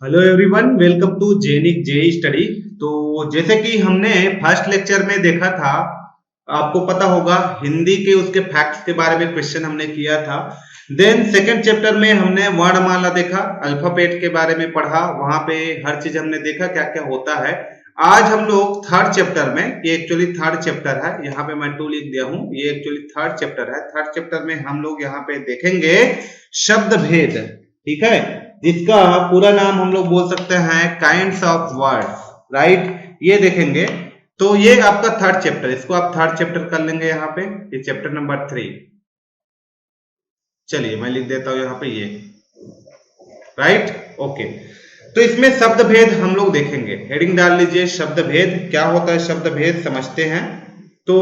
Hello everyone, welcome to Genic JEE study. तो जैसे कि हमने फर्स्ट लेक्चर में देखा था, आपको पता होगा हिंदी के उसके फैक्ट्स के बारे में क्वेश्चन हमने किया था। देन सेकंड चैप्टर में हमने वर्णमाला देखा, अल्फाबेट के बारे में पढ़ा, वहां पे हर चीज हमने देखा क्या क्या होता है। आज हम लोग थर्ड चैप्टर में, ये एक्चुअली थर्ड चैप्टर है, यहाँ पे मैं 2 लिख दिया हूँ, ये एक्चुअली थर्ड चैप्टर है। थर्ड चैप्टर में हम लोग यहाँ पे देखेंगे शब्द भेद, ठीक है, जिसका पूरा नाम हम लोग बोल सकते हैं काइंड्स ऑफ वर्ड्स, राइट, ये देखेंगे। तो ये आपका थर्ड चैप्टर, इसको आप थर्ड चैप्टर कर लेंगे यहाँ पे, ये चैप्टर नंबर 3। चलिए मैं लिख देता हूं यहाँ पे ये, राइट, ओके। तो इसमें शब्द भेद हम लोग देखेंगे, हेडिंग डाल लीजिए शब्द भेद। क्या होता है शब्द भेद, समझते हैं। तो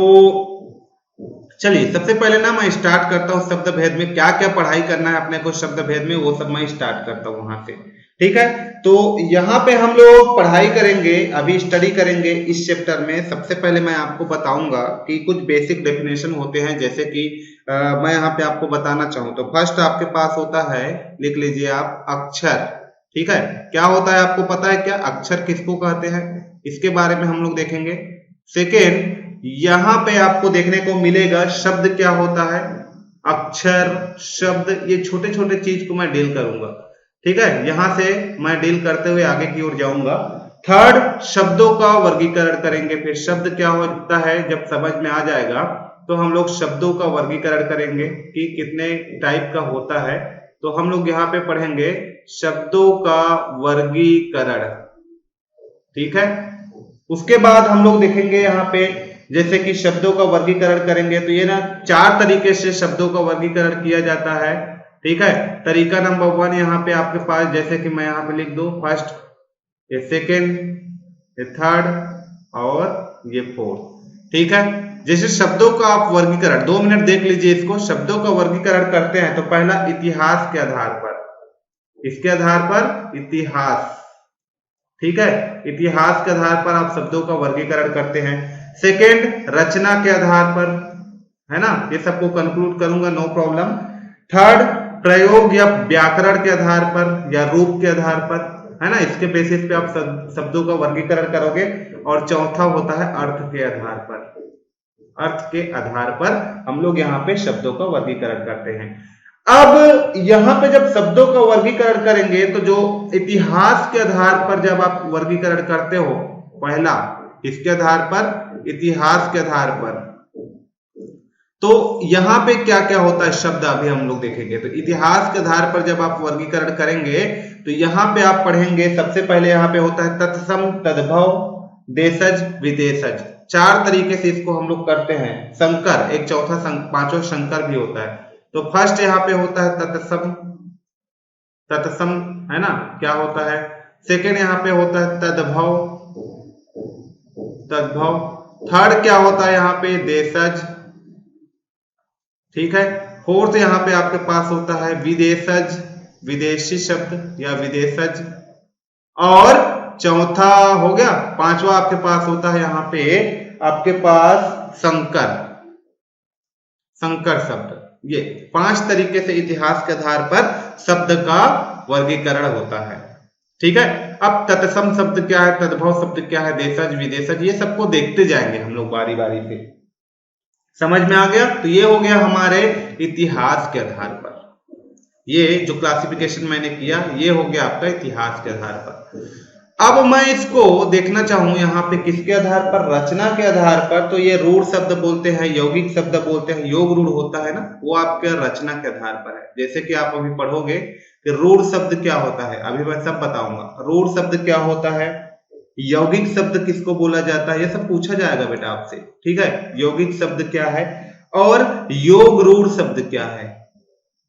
चलिए सबसे पहले ना मैं स्टार्ट करता हूँ शब्द भेद में क्या क्या पढ़ाई करना है अपने को शब्द भेद में, वो सब मैं स्टार्ट करता हूँ वहां से, ठीक है। तो यहाँ पे हम लोग पढ़ाई करेंगे, अभी स्टडी करेंगे इस चैप्टर में। सबसे पहले मैं आपको बताऊंगा कि कुछ बेसिक डेफिनेशन होते हैं, जैसे कि मैं यहाँ पे आपको बताना चाहूँ तो फर्स्ट आपके पास होता है, लिख लीजिए आप, अक्षर, ठीक है। क्या होता है आपको पता है क्या, अक्षर किसको कहते हैं, इसके बारे में हम लोग देखेंगे। सेकेंड, यहां पे आपको देखने को मिलेगा शब्द क्या होता है, अक्षर, शब्द, ये छोटे छोटे चीज को मैं डील करूंगा, ठीक है। यहां से मैं डील करते हुए आगे की ओर जाऊंगा। थर्ड, शब्दों का वर्गीकरण करेंगे, फिर शब्द क्या होता है जब समझ में आ जाएगा तो हम लोग शब्दों का वर्गीकरण करेंगे कि कितने टाइप का होता है। तो हम लोग यहाँ पे पढ़ेंगे शब्दों का वर्गीकरण, ठीक है। उसके बाद हम लोग देखेंगे यहाँ पे, जैसे कि शब्दों का वर्गीकरण करेंगे तो ये ना 4 तरीके से शब्दों का वर्गीकरण किया जाता है, ठीक है। तरीका नंबर 1 यहाँ पे आपके पास, जैसे कि मैं यहाँ पे लिख दूं, फर्स्ट, ये सेकेंड, ये थर्ड और ये फोर्थ, ठीक है। जैसे शब्दों का आप वर्गीकरण, 2 मिनट देख लीजिए इसको, शब्दों का वर्गीकरण करते हैं तो पहला इतिहास के आधार पर, इसके आधार पर इतिहास, ठीक है, इतिहास के आधार पर आप शब्दों का वर्गीकरण करते हैं। सेकेंड, रचना के आधार पर, है ना, ये सबको कंक्लूड करूंगा, नो प्रॉब्लम। थर्ड, प्रयोग या व्याकरण के आधार पर या रूप के आधार पर, है ना, इसके बेसिस पे आप शब्दों का वर्गीकरण करोगे। और चौथा होता है अर्थ के आधार पर, अर्थ के आधार पर हम लोग यहाँ पे शब्दों का वर्गीकरण करते हैं। अब यहां पे जब शब्दों का वर्गीकरण करेंगे तो जो इतिहास के आधार पर जब आप वर्गीकरण करते हो, पहला इसके आधार पर, इतिहास के आधार पर, तो यहां पे क्या क्या होता है शब्द अभी हम लोग देखेंगे। तो इतिहास के आधार पर जब आप वर्गीकरण करेंगे तो यहां पे आप पढ़ेंगे, सबसे पहले यहां पे होता है तत्सम, तद्भव, देशज, विदेशज। 4 तरीके से इसको हम लोग करते हैं। संकर, एक चौथा पांचवा संकर भी होता है। तो फर्स्ट यहाँ पे होता है तत्सम, तत्सम, है ना, क्या होता है। सेकेंड यहाँ पे होता है तद्भव, तद्भव। थर्ड क्या होता है यहाँ पे, देशज, ठीक है। फोर्थ यहाँ पे आपके पास होता है विदेशज, विदेशी शब्द या विदेशज। और चौथा हो गया, पांचवा आपके पास होता है यहाँ पे आपके पास संकर, संकर शब्द। ये 5 तरीके से इतिहास के आधार पर शब्द का वर्गीकरण होता है, ठीक है। अब तत्सम शब्द क्या है, तद्भव शब्द क्या है, देशज, विदेशज, ये सबको देखते जाएंगे हम लोग बारी बारी से। समझ में आ गया। तो ये हो गया हमारे इतिहास के आधार पर, ये जो क्लासिफिकेशन मैंने किया ये हो गया आपका इतिहास के आधार पर। अब मैं इसको देखना चाहूं यहाँ पे किसके आधार पर, रचना के आधार पर। तो ये रूढ़ शब्द बोलते हैं, यौगिक शब्द बोलते हैं, योग रूढ़ होता है ना, वो आपके रचना के आधार पर है। जैसे कि आप अभी पढ़ोगे कि रूढ़ शब्द क्या होता है, अभी मैं सब बताऊंगा। रूढ़ शब्द क्या होता है, यौगिक शब्द किसको बोला जाता है, ये सब पूछा जाएगा बेटा आपसे, ठीक है। यौगिक शब्द क्या है और योग रूढ़ शब्द क्या है,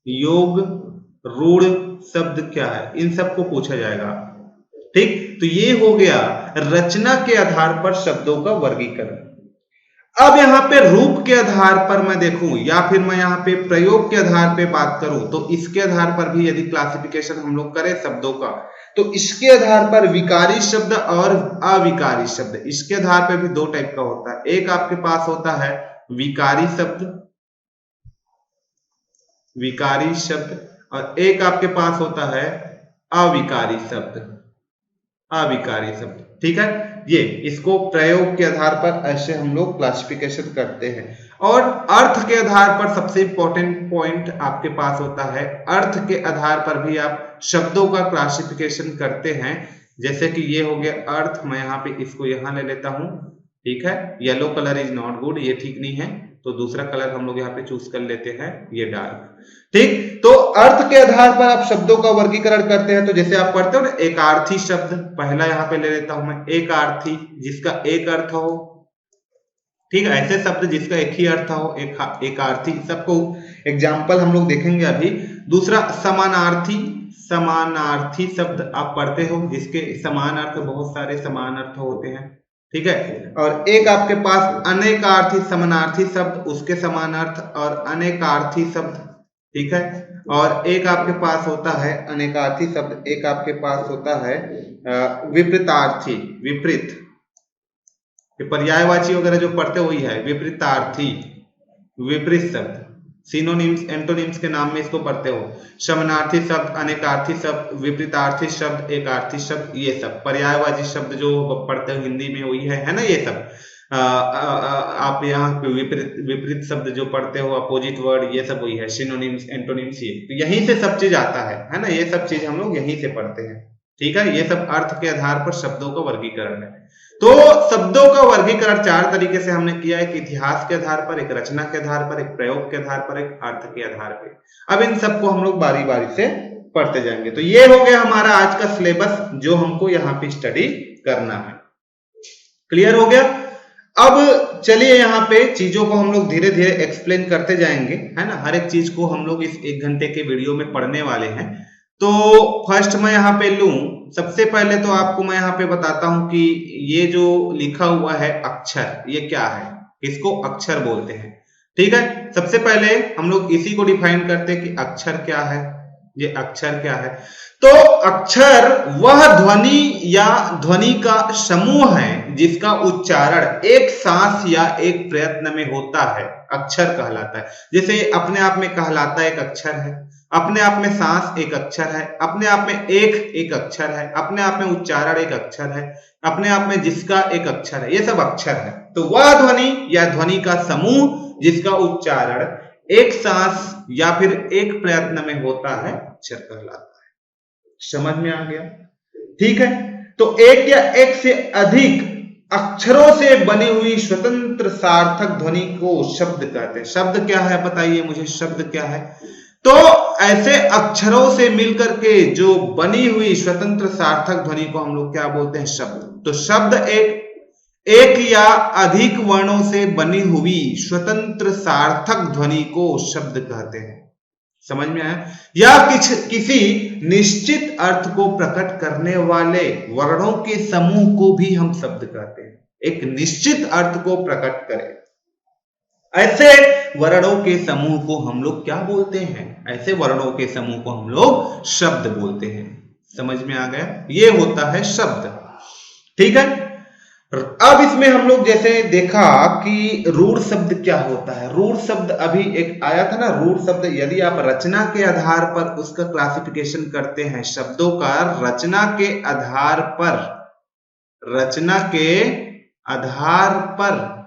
योग रूढ़ शब्द क्या है, इन सबको पूछा जाएगा, ठीक। तो ये हो गया रचना के आधार पर शब्दों का वर्गीकरण। अब यहाँ पे रूप के आधार पर मैं देखूं या फिर मैं यहाँ पे प्रयोग के आधार पे बात करूं, तो इसके आधार पर भी यदि क्लासिफिकेशन हम लोग करें शब्दों का, तो इसके आधार पर विकारी शब्द और अविकारी शब्द, इसके आधार पर भी 2 टाइप का होता है। एक आपके पास होता है विकारी शब्द, विकारी शब्द, और एक आपके पास होता है अविकारी शब्द, अविकारी शब्द। ठीक है, ये इसको प्रयोग के आधार पर ऐसे हम लोग क्लासिफिकेशन करते हैं। और अर्थ के आधार पर सबसे इंपॉर्टेंट पॉइंट आपके पास होता है, अर्थ के आधार पर भी आप शब्दों का क्लासिफिकेशन करते हैं। जैसे कि ये हो गया अर्थ, मैं यहाँ पे इसको यहाँ ले लेता हूं। ठीक है, yellow colour is not good, ये ठीक नहीं है, तो दूसरा कलर हम लोग यहाँ पे चूज कर लेते हैं, ये डार्क। ठीक, तो अर्थ के आधार पर आप शब्दों का वर्गीकरण करते हैं। तो जैसे आप पढ़ते हो ना, एकार्थी शब्द, पहला यहाँ पे ले लेता हूं मैं, एकार्थी, जिसका एक अर्थ हो। ठीक है, ऐसे शब्द जिसका एक ही अर्थ हो, एकार्थी, सबको एग्जाम्पल हम लोग देखेंगे अभी। दूसरा समानार्थी, समानार्थी शब्द आप पढ़ते हो, जिसके समान अर्थ, बहुत सारे समान अर्थ होते हैं। ठीक है, और एक आपके पास अनेकार्थी समानार्थी शब्द, उसके समान अर्थ और अनेकार्थी शब्द। ठीक है, और एक आपके पास होता है अनेकार्थी शब्द, एक आपके पास होता है विपरीतार्थी, विपरीत, पर्यायवाची वगैरह जो पढ़ते वही है विपरीतार्थी, विपरीत शब्द। सिनोनिम्स, एंटोनिम्स के नाम में इसको पढ़ते हो। समानार्थी शब्द, अनेकार्थी शब्द, विपरीतार्थी शब्द, एकार्थी शब्द, ये सब पर्यायवाची शब्द जो पढ़ते हो हिंदी में वही है ना, ये सब। आप यहाँ पे विपरीत शब्द जो पढ़ते हो, अपोजिट वर्ड, ये सब वही है, सिनोनिम्स, एंटोनिम्स, ये तो यहीं से सब चीज आता है ना, ये सब चीज हम लोग यहीं से पढ़ते हैं। ठीक है, ये सब अर्थ के आधार पर शब्दों का वर्गीकरण है। तो शब्दों का वर्गीकरण चार तरीके से हमने किया, एक इतिहास के आधार पर, एक रचना के आधार पर, एक प्रयोग के आधार पर, एक अर्थ के आधार पर। अब इन सबको हम लोग बारी बारी से पढ़ते जाएंगे। तो ये हो गया हमारा आज का सिलेबस जो हमको यहाँ पे स्टडी करना है। क्लियर हो गया? अब चलिए यहाँ पे चीजों को हम लोग धीरे धीरे एक्सप्लेन करते जाएंगे, है ना। हर एक चीज को हम लोग इस 1 घंटे के वीडियो में पढ़ने वाले हैं। तो फर्स्ट मैं यहाँ पे लूं, सबसे पहले तो आपको मैं यहाँ पे बताता हूं कि ये जो लिखा हुआ है अक्षर, ये क्या है, इसको अक्षर बोलते हैं। ठीक है, सबसे पहले हम लोग इसी को डिफाइन करते हैं कि अक्षर क्या है, ये अक्षर क्या है। तो अक्षर वह ध्वनि या ध्वनि का समूह है जिसका उच्चारण एक सांस या एक प्रयत्न में होता है, अक्षर कहलाता है। जैसे अपने आप में कहलाता एक अक्षर है, अपने आप में सांस एक अक्षर है, अपने आप में एक अक्षर है, अपने आप में उच्चारण एक अक्षर है, अपने आप में जिसका एक अक्षर है, ये सब अक्षर है। तो वह ध्वनि या ध्वनि का समूह जिसका उच्चारण एक सांस या फिर एक प्रयत्न में होता है, अक्षर कहलाता है। समझ में आ गया? ठीक है, तो एक या एक से अधिक अक्षरों से बनी हुई स्वतंत्र सार्थक ध्वनि को शब्द कहते हैं। शब्द क्या है बताइए मुझे, शब्द क्या है? तो ऐसे अक्षरों से मिलकर के जो बनी हुई स्वतंत्र सार्थक ध्वनि को हम लोग क्या बोलते हैं? शब्द। तो शब्द एक या अधिक वर्णों से बनी हुई स्वतंत्र सार्थक ध्वनि को शब्द कहते हैं। समझ में आया? या किसी निश्चित अर्थ को प्रकट करने वाले वर्णों के समूह को भी हम शब्द कहते हैं। एक निश्चित अर्थ को प्रकट करे, ऐसे वर्णों के समूह को हम लोग क्या बोलते हैं? ऐसे वर्णों के समूह को हम लोग शब्द बोलते हैं। समझ में आ गया? ये होता है शब्द। ठीक है, अब इसमें हम लोग जैसे देखा कि रूढ़ शब्द क्या होता है। रूढ़ शब्द अभी एक आया था ना, रूढ़ शब्द। यदि आप रचना के आधार पर उसका क्लासिफिकेशन करते हैं, शब्दों का रचना के आधार पर, रचना के आधार पर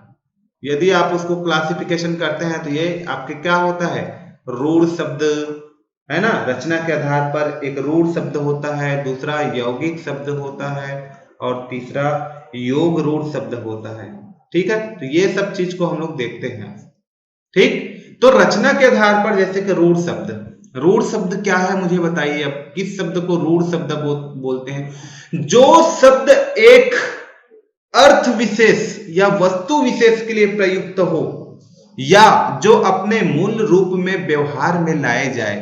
यदि आप उसको क्लासिफिकेशन करते हैं तो ये आपके क्या होता है? रूढ़ शब्द, है ना। रचना के आधार पर एक रूढ़ शब्द होता है, दूसरा यौगिक शब्द होता है और तीसरा योग रूढ़ शब्द होता है। ठीक है, तो ये सब चीज को हम लोग देखते हैं। ठीक, तो रचना के आधार पर जैसे कि रूढ़ शब्द, रूढ़ शब्द क्या है मुझे बताइए। अब किस शब्द को रूढ़ शब्द बोलते हैं? जो शब्द एक अर्थ विशेष या वस्तु विशेष के लिए प्रयुक्त हो या जो अपने मूल रूप में व्यवहार में लाए जाए,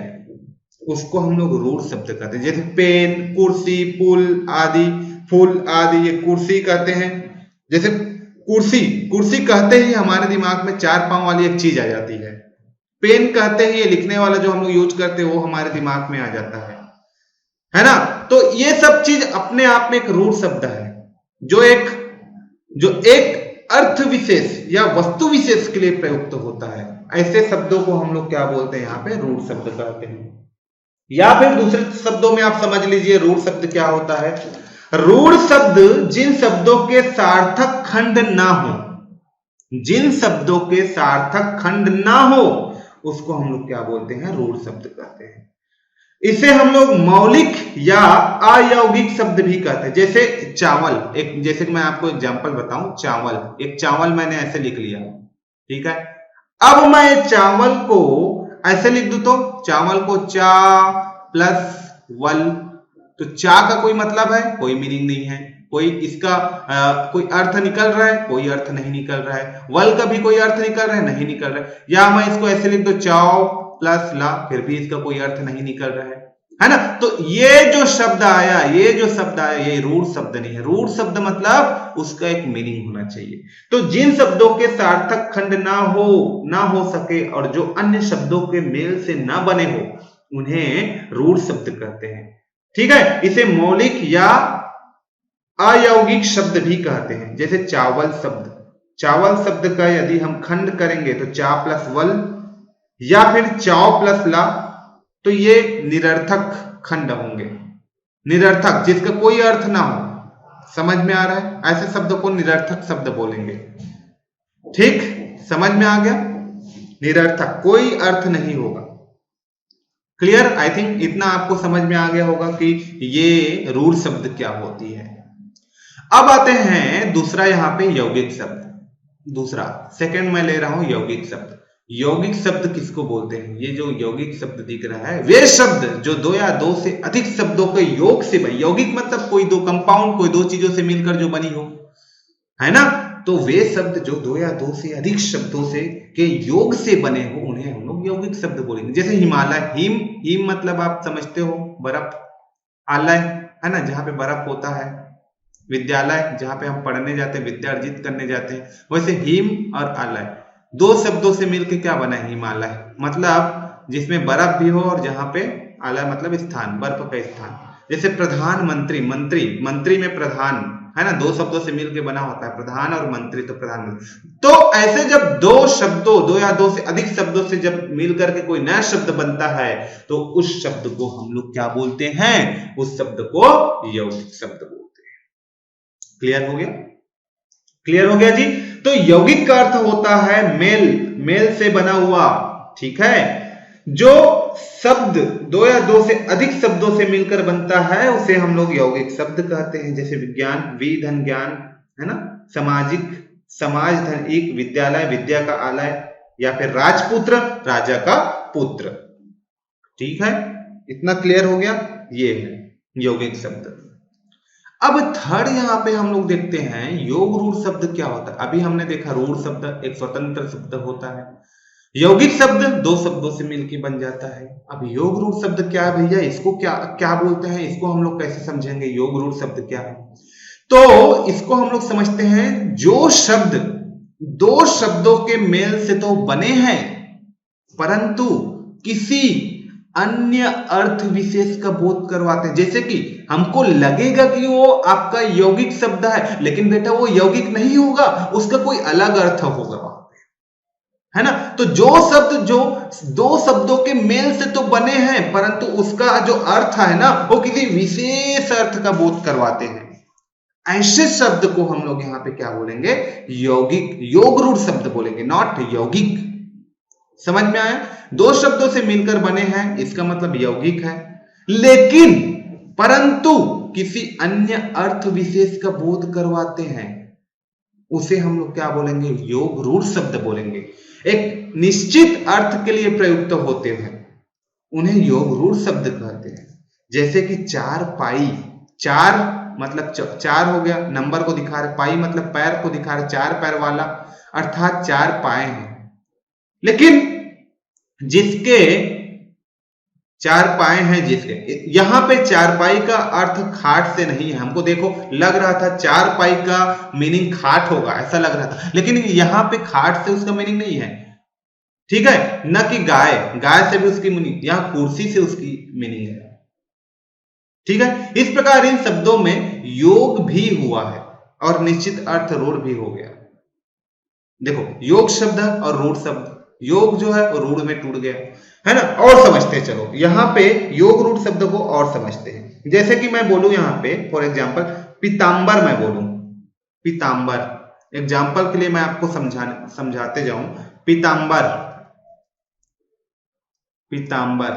उसको हम लोग रूढ़ शब्द कहते हैं। जैसे पेन, कुर्सी, पुल आदि, फूल आदि, ये कुर्सी कहते हैं। जैसे कुर्सी, कुर्सी कहते ही हमारे दिमाग में 4 पांव वाली एक चीज आ जाती है। पेन कहते ही ये लिखने वाला जो हम लोग यूज करते हैं वो हमारे दिमाग में आ जाता है ना। तो ये सब चीज अपने आप में एक रूढ़ शब्द है, जो एक अर्थ विशेष या वस्तु विशेष के लिए प्रयुक्त होता है। ऐसे शब्दों को हम लोग क्या बोलते हैं? यहाँ पे रूढ़ शब्द कहते हैं। या फिर दूसरे शब्दों में आप समझ लीजिए रूढ़ शब्द क्या होता है। रूढ़ शब्द जिन शब्दों के सार्थक खंड ना हो, जिन शब्दों के सार्थक खंड ना हो उसको हम लोग क्या बोलते हैं, रूढ़ शब्द कहते हैं। इसे हम लोग मौलिक या अयौगिक शब्द भी कहते हैं। जैसे चावल, एक जैसे कि मैं आपको एग्जांपल बताऊं, चावल, एक चावल मैंने ऐसे लिख लिया, ठीक है। अब मैं चावल को ऐसे लिख दूं तो चावल को चा प्लस वल, तो चा का कोई मतलब है, कोई मीनिंग नहीं है, कोई इसका कोई अर्थ निकल रहा है, कोई अर्थ नहीं निकल रहा है। वल का भी कोई अर्थ निकल रहा है, नहीं निकल रहा है। या मैं इसको ऐसे लिख दो चाव प्लस ला, फिर भी इसका कोई अर्थ नहीं निकल रहा है ना। तो ये जो शब्द आया, ये जो शब्द आया, ये रूढ़ शब्द नहीं है। रूढ़ शब्द मतलब उसका एक मीनिंग होना चाहिए। तो जिन शब्दों के सार्थक खंड ना हो सके और जो अन्य शब्दों के मेल से ना बने हो उन्हें रूढ़ शब्द कहते हैं, ठीक है। इसे मौलिक या अयौगिक शब्द भी कहते हैं। जैसे चावल शब्द, चावल शब्द का यदि हम खंड करेंगे तो चा प्लस वल या फिर चाव प्लस ला, तो ये निरर्थक खंड होंगे, निरर्थक जिसका कोई अर्थ ना हो। समझ में आ रहा है? ऐसे शब्द को निरर्थक शब्द बोलेंगे, ठीक, समझ में आ गया? निरर्थक, कोई अर्थ नहीं होगा। क्लियर? आई थिंक इतना आपको समझ में आ गया होगा कि ये रूढ़ शब्द क्या होती है। अब आते हैं दूसरा यहाँ पे यौगिक शब्द। दूसरा, सेकंड मैं ले रहा हूं यौगिक शब्द। यौगिक शब्द किसको बोलते हैं? ये जो यौगिक शब्द दिख रहा है, वे शब्द जो दो या दो से अधिक शब्दों के योग से बने, यौगिक मतलब कोई दो कंपाउंड, कोई दो चीजों से मिलकर जो बनी हो, है ना। तो वे शब्द जो दो या दो से अधिक शब्दों से के योग से बने हो उन्हें हम लोग यौगिक शब्द बोलेंगे। जैसे हिमालय, हिम, हिम मतलब आप समझते हो बर्फ, आलय है ना जहां पे बर्फ होता है, विद्यालय जहां पे हम पढ़ने जाते हैं, विद्या अर्जित करने जाते हैं। वैसे हिम और आलय दो शब्दों से मिलकर क्या बना है? हिमालय, मतलब जिसमें बर्फ भी हो और जहां पे आलय मतलब स्थान, बर्फ का स्थान। जैसे प्रधानमंत्री, मंत्री, मंत्री में प्रधान है ना, दो शब्दों से मिलकर बना होता है, प्रधान और मंत्री, तो प्रधानमंत्री। तो ऐसे जब दो शब्दों, दो या दो से अधिक शब्दों से जब मिलकर के कोई नया शब्द बनता है तो उस शब्द को हम लोग क्या बोलते हैं? उस शब्द को यौगिक शब्द बोलते हैं। क्लियर हो गया? क्लियर हो गया जी। तो यौगिक का अर्थ होता है मेल, मेल से बना हुआ, ठीक है। जो शब्द दो या दो से अधिक शब्दों से मिलकर बनता है उसे हम लोग यौगिक शब्द कहते हैं। जैसे विज्ञान, वि धन ज्ञान, है ना, सामाजिक, समाज धन एक, विद्यालय, विद्या का आलय, या फिर राजपुत्र, राजा का पुत्र, ठीक है। इतना क्लियर हो गया? ये है यौगिक शब्द। अब थर्ड यहां पे हम लोग देखते हैं योग रूढ़ शब्द क्या होता है। अभी हमने देखा रूढ़ शब्द एक स्वतंत्र शब्द होता है, यौगिक शब्द दो शब्दों से मिलकर बन जाता है। अब योग रूढ़ शब्द क्या है भैया, इसको क्या क्या बोलते हैं, इसको हम लोग कैसे समझेंगे? योग रूढ़ शब्द क्या है? तो इसको हम लोग समझते हैं जो शब्द दो शब्दों के मेल से तो बने हैं परंतु किसी अन्य अर्थ विशेष का बोध करवाते हैं। जैसे कि हमको लगेगा कि वो आपका यौगिक शब्द है, लेकिन बेटा वो यौगिक नहीं होगा, उसका कोई अलग अर्थ होगा वहां पे, है ना। तो जो शब्द जो दो शब्दों के मेल से तो बने हैं परंतु उसका जो अर्थ है ना वो किसी विशेष अर्थ का बोध करवाते हैं, ऐसे शब्द को हम लोग यहां पे क्या बोलेंगे? यौगिक, योग रूढ़ शब्द बोलेंगे, नॉट यौगिक। समझ में आया? दो शब्दों से मिलकर बने हैं इसका मतलब यौगिक है, लेकिन परंतु किसी अन्य अर्थ विशेष का बोध करवाते हैं उसे हम लोग क्या बोलेंगे? योग रूढ़ शब्द बोलेंगे। एक निश्चित अर्थ के लिए प्रयुक्त होते हैं उन्हें योग रूढ़ शब्द कहते हैं। जैसे कि चार पाई, चार मतलब चार हो गया, नंबर को दिखा रहे, पाई मतलब पैर को दिखा रहे, चार पैर वाला, अर्थात चार पाए हैं। लेकिन जिसके चार पाए हैं, जिसके यहां पे चारपाई का अर्थ खाट से नहीं है। हमको देखो लग रहा था चारपाई का मीनिंग खाट होगा, ऐसा लग रहा था, लेकिन यहां पे खाट से उसका मीनिंग नहीं है, ठीक है। न कि गाय, गाय से भी उसकी मीनिंग, यहां कुर्सी से उसकी मीनिंग है, ठीक है। इस प्रकार इन शब्दों में योग भी हुआ है और निश्चित अर्थ रूढ़ भी हो गया। देखो योग शब्द और रूढ़ शब्द, योग जो है वो रूढ़ में टूट गया, है ना। और समझते चलो, यहाँ पे योग रूढ़ शब्द को और समझते हैं। जैसे कि मैं बोलूं यहाँ पे फॉर एग्जाम्पल पीताम्बर, मैं बोलूं पीताम्बर, एग्जाम्पल के लिए मैं आपको समझाते जाऊं। पीताम्बर, पीताम्बर,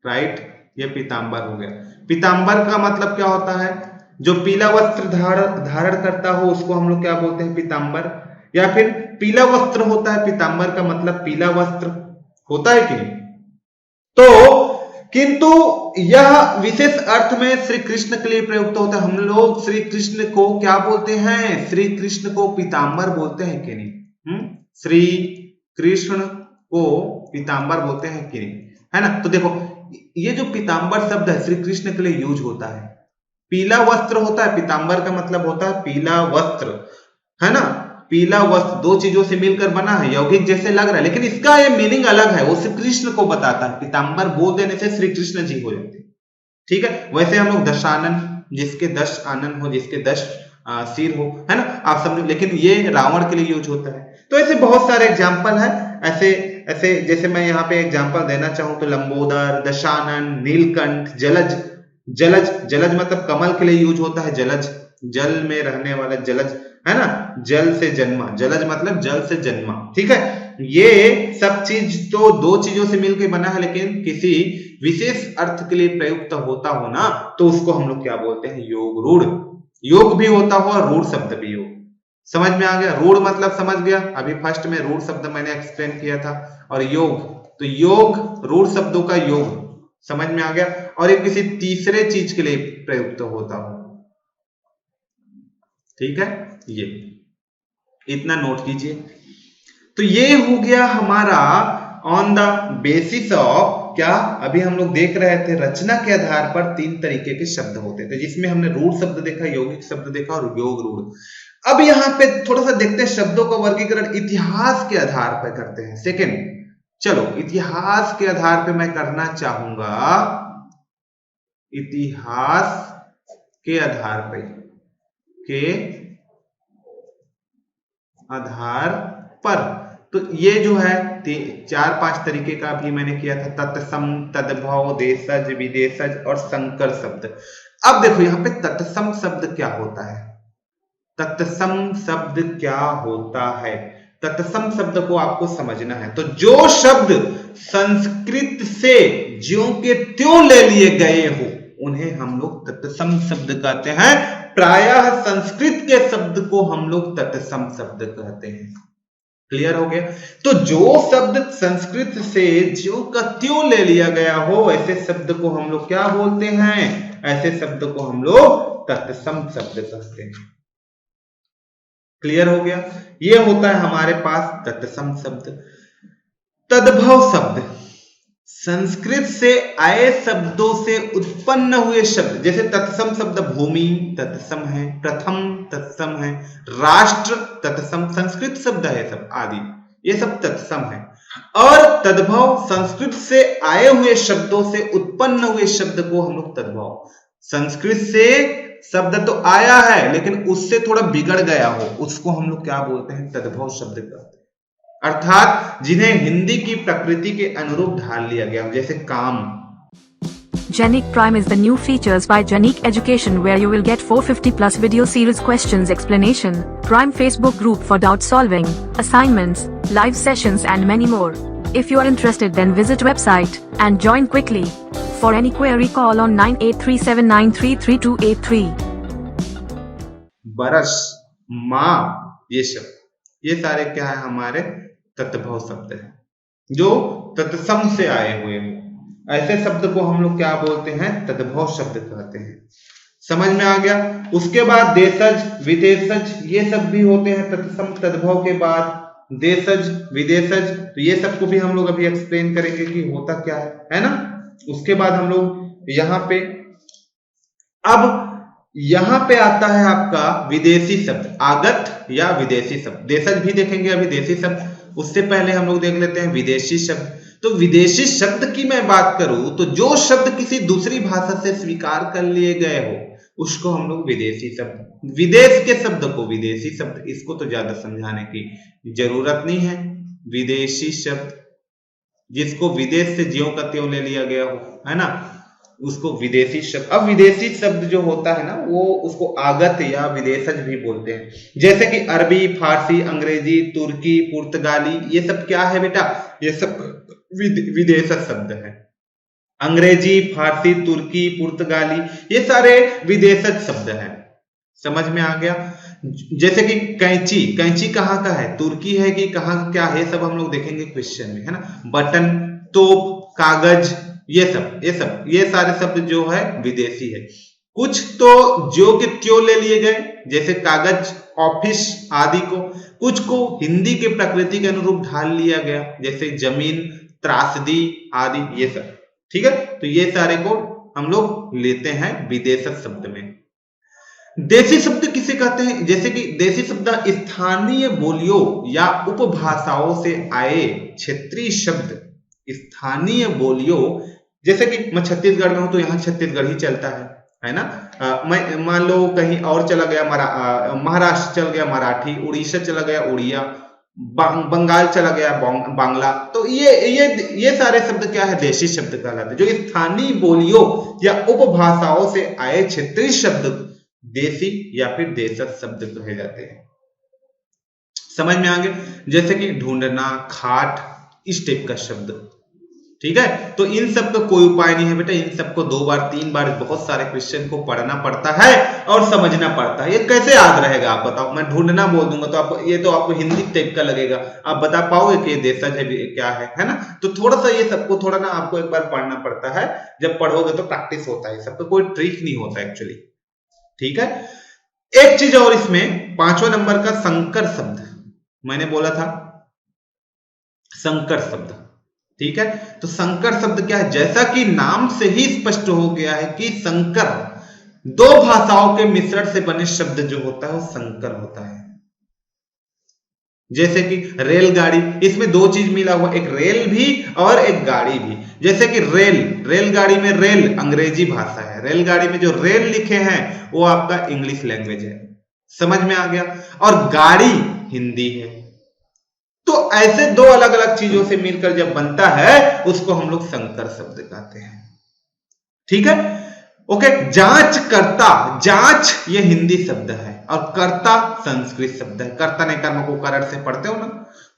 राइट, ये पीताम्बर हो गया। पीताम्बर का मतलब क्या होता है? जो पीला वस्त्र धारण करता हो उसको हम लोग क्या बोलते हैं? पीताम्बर। या फिर पीला वस्त्र होता है, पीताम्बर का मतलब पीला वस्त्र होता है कि नहीं? तो किंतु यह विशेष अर्थ में श्री कृष्ण के लिए प्रयुक्त होता है। हम लोग श्री कृष्ण को क्या बोलते हैं? श्री कृष्ण को पीताम्बर बोलते हैं कि नहीं? श्री कृष्ण को पीताम्बर बोलते हैं कि नहीं, है ना। तो देखो, ये जो पीताम्बर शब्द है श्री कृष्ण के लिए यूज होता है। पीला वस्त्र होता है, पीताम्बर का मतलब होता है पीला वस्त्र, है ना। पीला वस्त्र दो चीजों से मिलकर बना है, यौगिक जैसे लग रहा है, लेकिन इसका ये मीनिंग अलग है, वो श्री कृष्ण को बताता है। पीताम्बर बोल देने से श्री कृष्ण जी हो जाते हैं, ठीक है। वैसे हम लोग दशानन, जिसके 10 आनन हो, जिसके 10 सिर हो, है ना, आप समझो, लेकिन ये रावण के लिए यूज होता है। तो ऐसे बहुत सारे एग्जाम्पल है। ऐसे ऐसे जैसे मैं यहाँ पे एग्जाम्पल देना चाहूं तो लंबोदर, दशानन, नीलकंठ, जलज। जलज, जलज मतलब कमल के लिए यूज होता है। जलज, जल में रहने वाला जलज, है ना। जल से जन्मा, जलज मतलब जल से जन्मा, ठीक है। ये सब चीज तो दो चीजों से मिलकर बना है, लेकिन किसी विशेष अर्थ के लिए प्रयुक्त होता हो ना, तो उसको हम लोग क्या बोलते हैं? योग रूढ़। योग भी होता हो और रूढ़ शब्द भी हो। समझ में आ गया? रूढ़ मतलब समझ गया, अभी फर्स्ट में रूढ़ शब्द मैंने एक्सप्लेन किया था। और योग, तो योग रूढ़ शब्दों का योग, समझ में आ गया। और ये किसी तीसरे चीज के लिए प्रयुक्त होता हो, ठीक है। ये इतना नोट कीजिए। तो ये हो गया हमारा ऑन द बेसिस ऑफ क्या, अभी हम लोग देख रहे थे रचना के आधार पर 3 तरीके के शब्द होते थे, जिसमें हमने रूढ़ शब्द देखा, यौगिक शब्द देखा और योग रूढ़। अब यहाँ पे थोड़ा सा देखते हैं शब्दों का वर्गीकरण इतिहास के आधार पर करते हैं। सेकंड, चलो इतिहास के आधार पर मैं करना चाहूंगा, इतिहास के आधार पर। तो ये जो है 4-5 तरीके का भी मैंने किया था, तत्सम, तद्भव, देशज, विदेशज और संकर शब्द। अब देखो यहाँ पे तत्सम शब्द क्या होता है? तत्सम शब्द क्या होता है? तत्सम शब्द को आपको समझना है। तो जो शब्द संस्कृत से ज्यों के त्यों ले लिए गए हो उन्हें हम लोग तत्सम शब्द कहते हैं। प्रायः संस्कृत के शब्द को हम लोग तत्सम शब्द कहते हैं। क्लियर हो गया? तो जो शब्द संस्कृत से ज्यों का त्यों ले लिया गया हो ऐसे शब्द को हम लोग क्या बोलते हैं? ऐसे शब्द को हम लोग तत्सम शब्द कहते हैं। क्लियर हो गया? ये होता है हमारे पास तत्सम शब्द। तद्भव शब्द, संस्कृत से आए शब्दों से उत्पन्न हुए शब्द, जैसे तत्सम शब्द भूमि तत्सम है, प्रथम तत्सम है, राष्ट्र तत्सम संस्कृत शब्द है, सब आदि ये सब तत्सम है। और तद्भव, संस्कृत से आए हुए शब्दों से उत्पन्न हुए शब्द को हम लोग तद्भव, संस्कृत से शब्द तो आया है लेकिन उससे थोड़ा बिगड़ गया हो उसको हम लोग क्या बोलते हैं? तद्भव शब्द कहते हैं। अर्थात जिन्हें हिंदी की प्रकृति के अनुरूप ढाल लिया गया, जैसे काम। Genic Prime is the new features by Genic Education where you will get 450 plus video series questions explanation, Prime Facebook group for doubt solving, assignments, live sessions and many more. If you are interested then visit website and join quickly. For any query call on 9837933283. बरस, माँ, ये शब्द, ये सारे क्या है? हमारे तत्भव शब्द है जो तत्सम से आए हुए हैं। ऐसे शब्द को हम लोग क्या बोलते हैं? तद्भव शब्द कहते हैं। समझ में आ गया? उसके बाद देशज, विदेशज, ये सब भी होते हैं तत्सम तद्भव के बाद। देशज, विदेशज, तो ये सब को भी हम लोग अभी एक्सप्लेन करेंगे कि होता क्या है ना। उसके बाद हम लोग यहाँ पे, अब यहां पे आता है आपका विदेशी शब्द, आगत या विदेशी शब्द। देशज भी देखेंगे अभी, देशी शब्द। उससे पहले हम लोग देख लेते हैं विदेशी शब्द। तो विदेशी शब्द की मैं बात करूं तो जो शब्द किसी दूसरी भाषा से स्वीकार कर लिए गए हो उसको हम लोग विदेशी शब्द, विदेश के शब्द को विदेशी शब्द, इसको तो ज्यादा समझाने की जरूरत नहीं है। विदेशी शब्द जिसको विदेश से ज्यों का त्यों ले लिया गया हो, है ना, उसको विदेशी शब्द। अब विदेशी शब्द जो होता है ना, वो उसको आगत या विदेशज भी बोलते हैं। जैसे कि अरबी, फारसी, अंग्रेजी, तुर्की, पुर्तगाली, ये सब क्या है बेटा, ये सब विदेशज शब्द है। अंग्रेजी, फारसी, तुर्की, पुर्तगाली, ये सारे विदेशज शब्द हैं। समझ में आ गया। जैसे कि कैंची, कैंची कहाँ का है, तुर्की है कि कहाँ क्या है, सब हम लोग देखेंगे क्वेश्चन में, है ना। बटन, तोप, कागज, ये सारे शब्द जो है विदेशी है। कुछ तो ज्यों के त्यों ले लिए गए, जैसे कागज, ऑफिस आदि को। कुछ को हिंदी के प्रकृति के अनुरूप ढाल लिया गया, जैसे जमीन, त्रासदी आदि, ये सब। ठीक है, तो ये सारे को हम लोग लेते हैं विदेशज शब्द में। देशी शब्द किसे कहते हैं, जैसे कि देशी शब्द स्थानीय बोलियों या उपभाषाओं से आए क्षेत्रीय शब्द। स्थानीय बोलियों, जैसे कि मैं छत्तीसगढ़ में हूं तो यहाँ छत्तीसगढ़ ही चलता है ना। मैं मान लो कहीं और चला गया, महाराष्ट्र चल गया मराठी, उड़ीसा चला गया उड़िया, बंगाल चला गया बांग्ला। तो ये सारे शब्द क्या है, देशी शब्द कहलाते हैं। जो स्थानीय बोलियों या उपभाषाओं से आए क्षेत्रीय शब्द देशी या फिर देशज शब्द कहे जाते हैं। समझ में आ गया। जैसे कि ढूंढना, खाट, इस टाइप का शब्द। ठीक है, तो इन सब का कोई उपाय नहीं है बेटा, इन सबको 2 बार 3 बार बहुत सारे क्वेश्चन को पढ़ना पड़ता है और समझना पड़ता है। ये कैसे याद रहेगा आप बताओ। मैं ढूंढना बोल दूंगा तो आपको ये तो आपको हिंदी टाइप का लगेगा, आप बता पाओगे कि ये देशज है क्या है ना। तो थोड़ा सा ये सबको थोड़ा ना आपको एक बार पढ़ना पड़ता है, जब पढ़ोगे तो प्रैक्टिस होता है। सबका कोई ट्रिक नहीं होता एक्चुअली। ठीक है, एक चीज और इसमें 5वां नंबर का संकर शब्द, मैंने बोला था संकर शब्द। ठीक है, तो संकर शब्द क्या है, जैसा कि नाम से ही स्पष्ट हो गया है कि संकर 2 भाषाओं के मिश्रण से बने शब्द जो होता है वो संकर होता है। जैसे कि रेलगाड़ी, इसमें 2 चीज मिला हुआ, एक रेल भी और एक गाड़ी भी। जैसे कि रेलगाड़ी में रेल अंग्रेजी भाषा है, रेलगाड़ी में जो रेल लिखे हैं वो आपका इंग्लिश लैंग्वेज है। समझ में आ गया। और गाड़ी हिंदी है। तो ऐसे 2 अलग अलग चीजों से मिलकर जब बनता है उसको हम लोग संकर शब्द कहते हैं। ठीक है, ओके। जांच करता, जांच ये हिंदी शब्द है और कर्ता संस्कृत शब्द है। कर्ता ने कर्म को कारण से पढ़ते हो ना,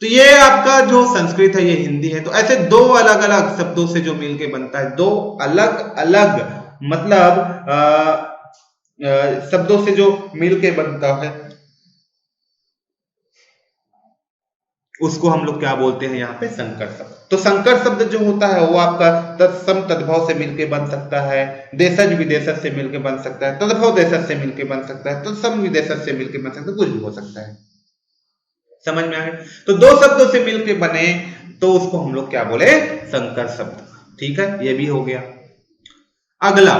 तो ये आपका जो संस्कृत है ये हिंदी है। तो ऐसे 2 अलग अलग शब्दों से जो मिलके बनता है, 2 अलग अलग मतलब शब्दों से जो मिलके बनता है उसको हम लोग क्या बोलते हैं यहाँ पे, संकर शब्द। तो संकर शब्द जो होता है वो आपका तत्सम तद्भव से मिलके बन सकता है, देशज विदेशज से मिलके बन सकता है, तद्भव देशज से मिलके बन सकता है, तत्सम विदेशज से मिलके बन सकता है, कुछ भी हो सकता है। समझ में आ गया। तो 2 शब्दों से मिलके बने तो उसको हम लोग क्या बोले, संकर शब्द। ठीक है, ये भी हो गया। अगला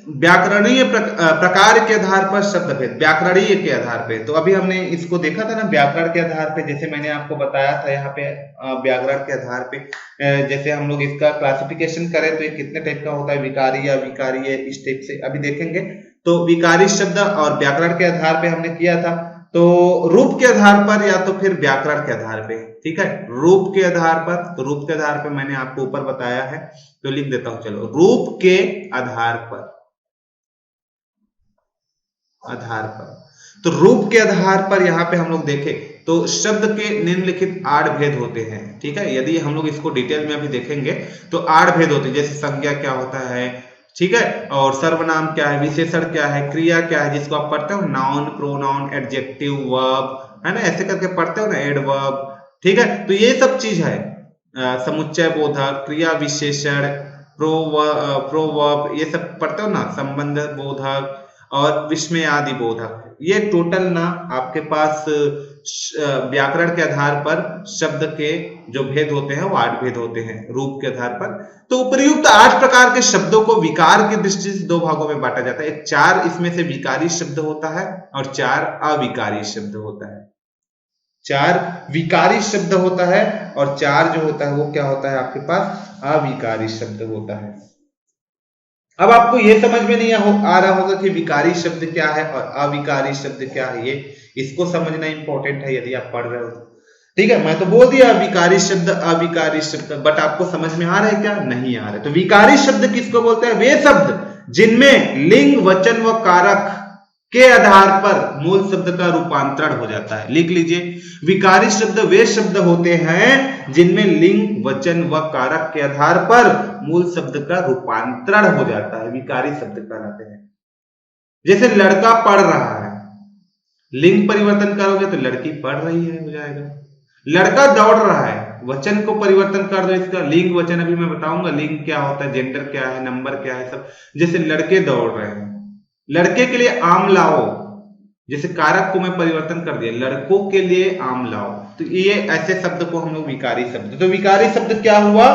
व्याकरणीय प्रकार के आधार पर शब्द भेद, व्याकरणीय के आधार पे। तो अभी हमने इसको देखा था ना, व्याकरण के आधार पे। जैसे मैंने आपको बताया था यहाँ पे व्याकरण के आधार पे जैसे हम लोग इसका क्लासिफिकेशन करें तो ये कितने टाइप का होता है, विकारी या विकारीय, इस टाइप से अभी देखेंगे। तो विकारी शब्द और व्याकरण के आधार पे हमने किया था। तो रूप के आधार पर या तो फिर व्याकरण के आधार पे। ठीक है, रूप के आधार पर, तो रूप के आधार पर मैंने आपको ऊपर बताया है तो लिख देता हूं। चलो, रूप के आधार पर, तो रूप के आधार पर यहां पे हम लोग देखें तो शब्द के निम्नलिखित 8 भेद होते हैं। ठीक है, यदि हम लोग इसको डिटेल में अभी देखेंगे तो 8 भेद होते हैं। जैसे संज्ञा क्या होता है, ठीक है, और सर्वनाम क्या है, विशेषण क्या है, क्रिया क्या है, जिसको आप पढ़ते हो नाउन, प्रोनाउन, एडजेक्टिव, वर्ब, है ना, ऐसे करके पढ़ते हो ना, एडवर्ब। ठीक है, तो ये सब चीज है। समुच्चय बोधक, क्रिया विशेषण, प्रोवर्ब, ये सब पढ़ते हो ना, संबंध बोधक और विस्मयादि बोधक। ये टोटल ना आपके पास व्याकरण के आधार पर शब्द के जो भेद होते हैं वो 8 भेद होते हैं रूप के आधार पर। तो उपर्युक्त 8 प्रकार के शब्दों को विकार की दृष्टि से 2 भागों में बांटा जाता है। एक 4 इसमें से विकारी शब्द होता है और 4 अविकारी शब्द होता है। 4 विकारी शब्द होता है और 4 जो होता है वो क्या होता है, आपके पास अविकारी शब्द होता है। अब आपको ये समझ में नहीं आ रहा होगा कि विकारी शब्द क्या है और अविकारी शब्द क्या है। ये इसको समझना इंपॉर्टेंट है यदि आप पढ़ रहे हो। ठीक है, मैं तो बोल दिया विकारी शब्द अविकारी शब्द, बट आपको समझ में आ रहा है क्या? नहीं आ रहा है। तो विकारी शब्द किसको बोलते हैं? वे शब्द जिनमें लिंग वचन व कारक के आधार पर मूल शब्द का रूपांतरण हो जाता है। लिख लीजिए, विकारी शब्द वे शब्द होते हैं जिनमें लिंग वचन व कारक के आधार पर मूल शब्द का रूपांतरण हो जाता है, विकारी शब्द कहलाते हैं। जैसे लड़का पढ़ रहा है, लिंग परिवर्तन करोगे तो लड़की पढ़ रही है हो जाएगा। लड़का दौड़ रहा है, वचन को परिवर्तन कर दो, इसका लिंग वचन अभी मैं बताऊंगा लिंग क्या होता है, जेंडर क्या है, नंबर क्या है सब। जैसे लड़के दौड़ रहे हैं, लड़के के लिए आम लाओ, जैसे कारक को मैं परिवर्तन कर दिया, लड़कों के लिए आम लाओ, तो ये ऐसे शब्द को हम लोग विकारी शब्द। तो विकारी शब्द क्या हुआ?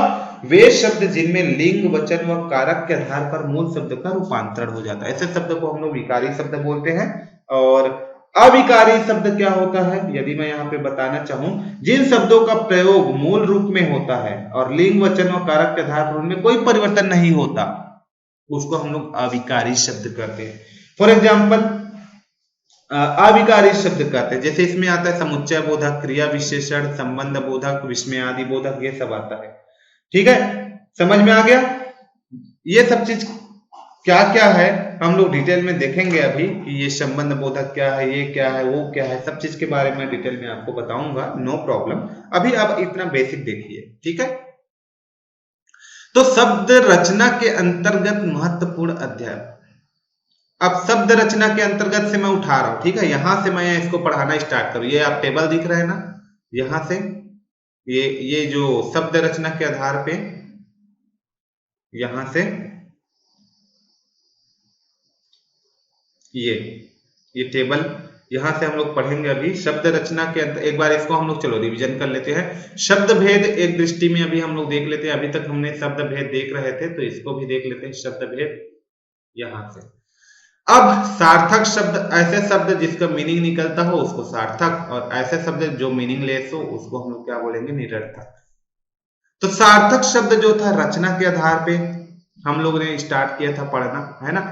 वे शब्द जिनमें लिंग वचन व कारक के आधार पर मूल शब्द का रूपांतरण हो जाता है, ऐसे शब्द को हम लोग विकारी शब्द बोलते हैं। और अविकारी शब्द क्या होता है? यदि मैं यहाँ पे बताना चाहूं, जिन शब्दों का प्रयोग मूल रूप में होता है और लिंग वचन व कारक के आधार पर उनमें कोई परिवर्तन नहीं होता, उसको हम लोग अविकारी शब्द कहते हैं। फॉर एग्जाम्पल अविकारी शब्द कहते हैं, जैसे इसमें आता है समुच्चय बोधक, क्रिया विशेषण, संबंध बोधक, विस्मयादि बोधक, ये सब आता है। ठीक है, समझ में आ गया? ये सब चीज क्या क्या है हम लोग डिटेल में देखेंगे अभी, कि ये संबंध बोधक क्या है, ये क्या है, वो क्या है, सब चीज के बारे में डिटेल में आपको बताऊंगा, नो प्रॉब्लम। अभी आप इतना बेसिक देखिए, ठीक है। तो शब्द रचना के अंतर्गत महत्वपूर्ण अध्याय। अब शब्द रचना के अंतर्गत से मैं उठा रहा हूं, ठीक है, यहां से मैं इसको पढ़ाना स्टार्ट करूं। ये आप टेबल दिख रहे हैं ना, यहां से ये जो शब्द रचना के आधार पे, यहां से ये टेबल, यहां से हम लोग पढ़ेंगे अभी शब्द रचना के अंतर। एक बार इसको हम लोग चलो रिवीजन कर लेते हैं। शब्द भेद एक दृष्टि में अभी हम लोग देख लेते हैं। अभी तक हमने शब्द भेद देख रहे थे, तो इसको भी देख लेते हैं शब्द भेद यहां से। अब सार्थक शब्द, ऐसे शब्द जिसका मीनिंग निकलता हो उसको सार्थक, और ऐसे शब्द जो मीनिंगलेस हो उसको हम लोग क्या बोलेंगे? निरर्थक। तो सार्थक शब्द जो था रचना के आधार पे हम लोग ने स्टार्ट किया था पढ़ना, है ना।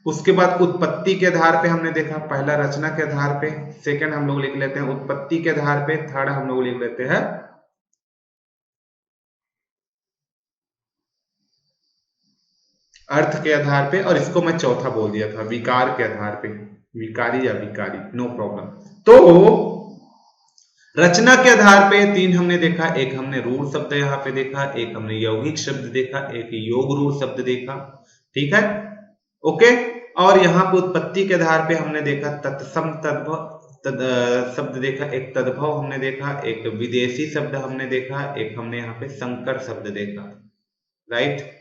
उसके बाद उत्पत्ति के आधार पे हमने देखा, पहला रचना के आधार पे, सेकंड हम लोग लिख लेते हैं उत्पत्ति के आधार पे, थर्ड हम लोग लिख लेते हैं अर्थ के आधार पे, और इसको मैं चौथा बोल दिया था विकार के आधार पे, विकारी या विकारी, नो प्रॉब्लम। तो रचना के आधार पे तीन हमने देखा, एक हमने रूढ़ शब्द यहाँ पे देखा, एक हमने यौगिक शब्द देखा, एक योग रूढ़ शब्द देखा, ठीक है, ओके। और यहाँ पे उत्पत्ति के आधार पे हमने देखा तत्सम तद्भव शब्द देखा, एक तद्भव हमने देखा, एक विदेशी शब्द हमने देखा, एक हमने यहाँ पे संकर शब्द देखा, राइट।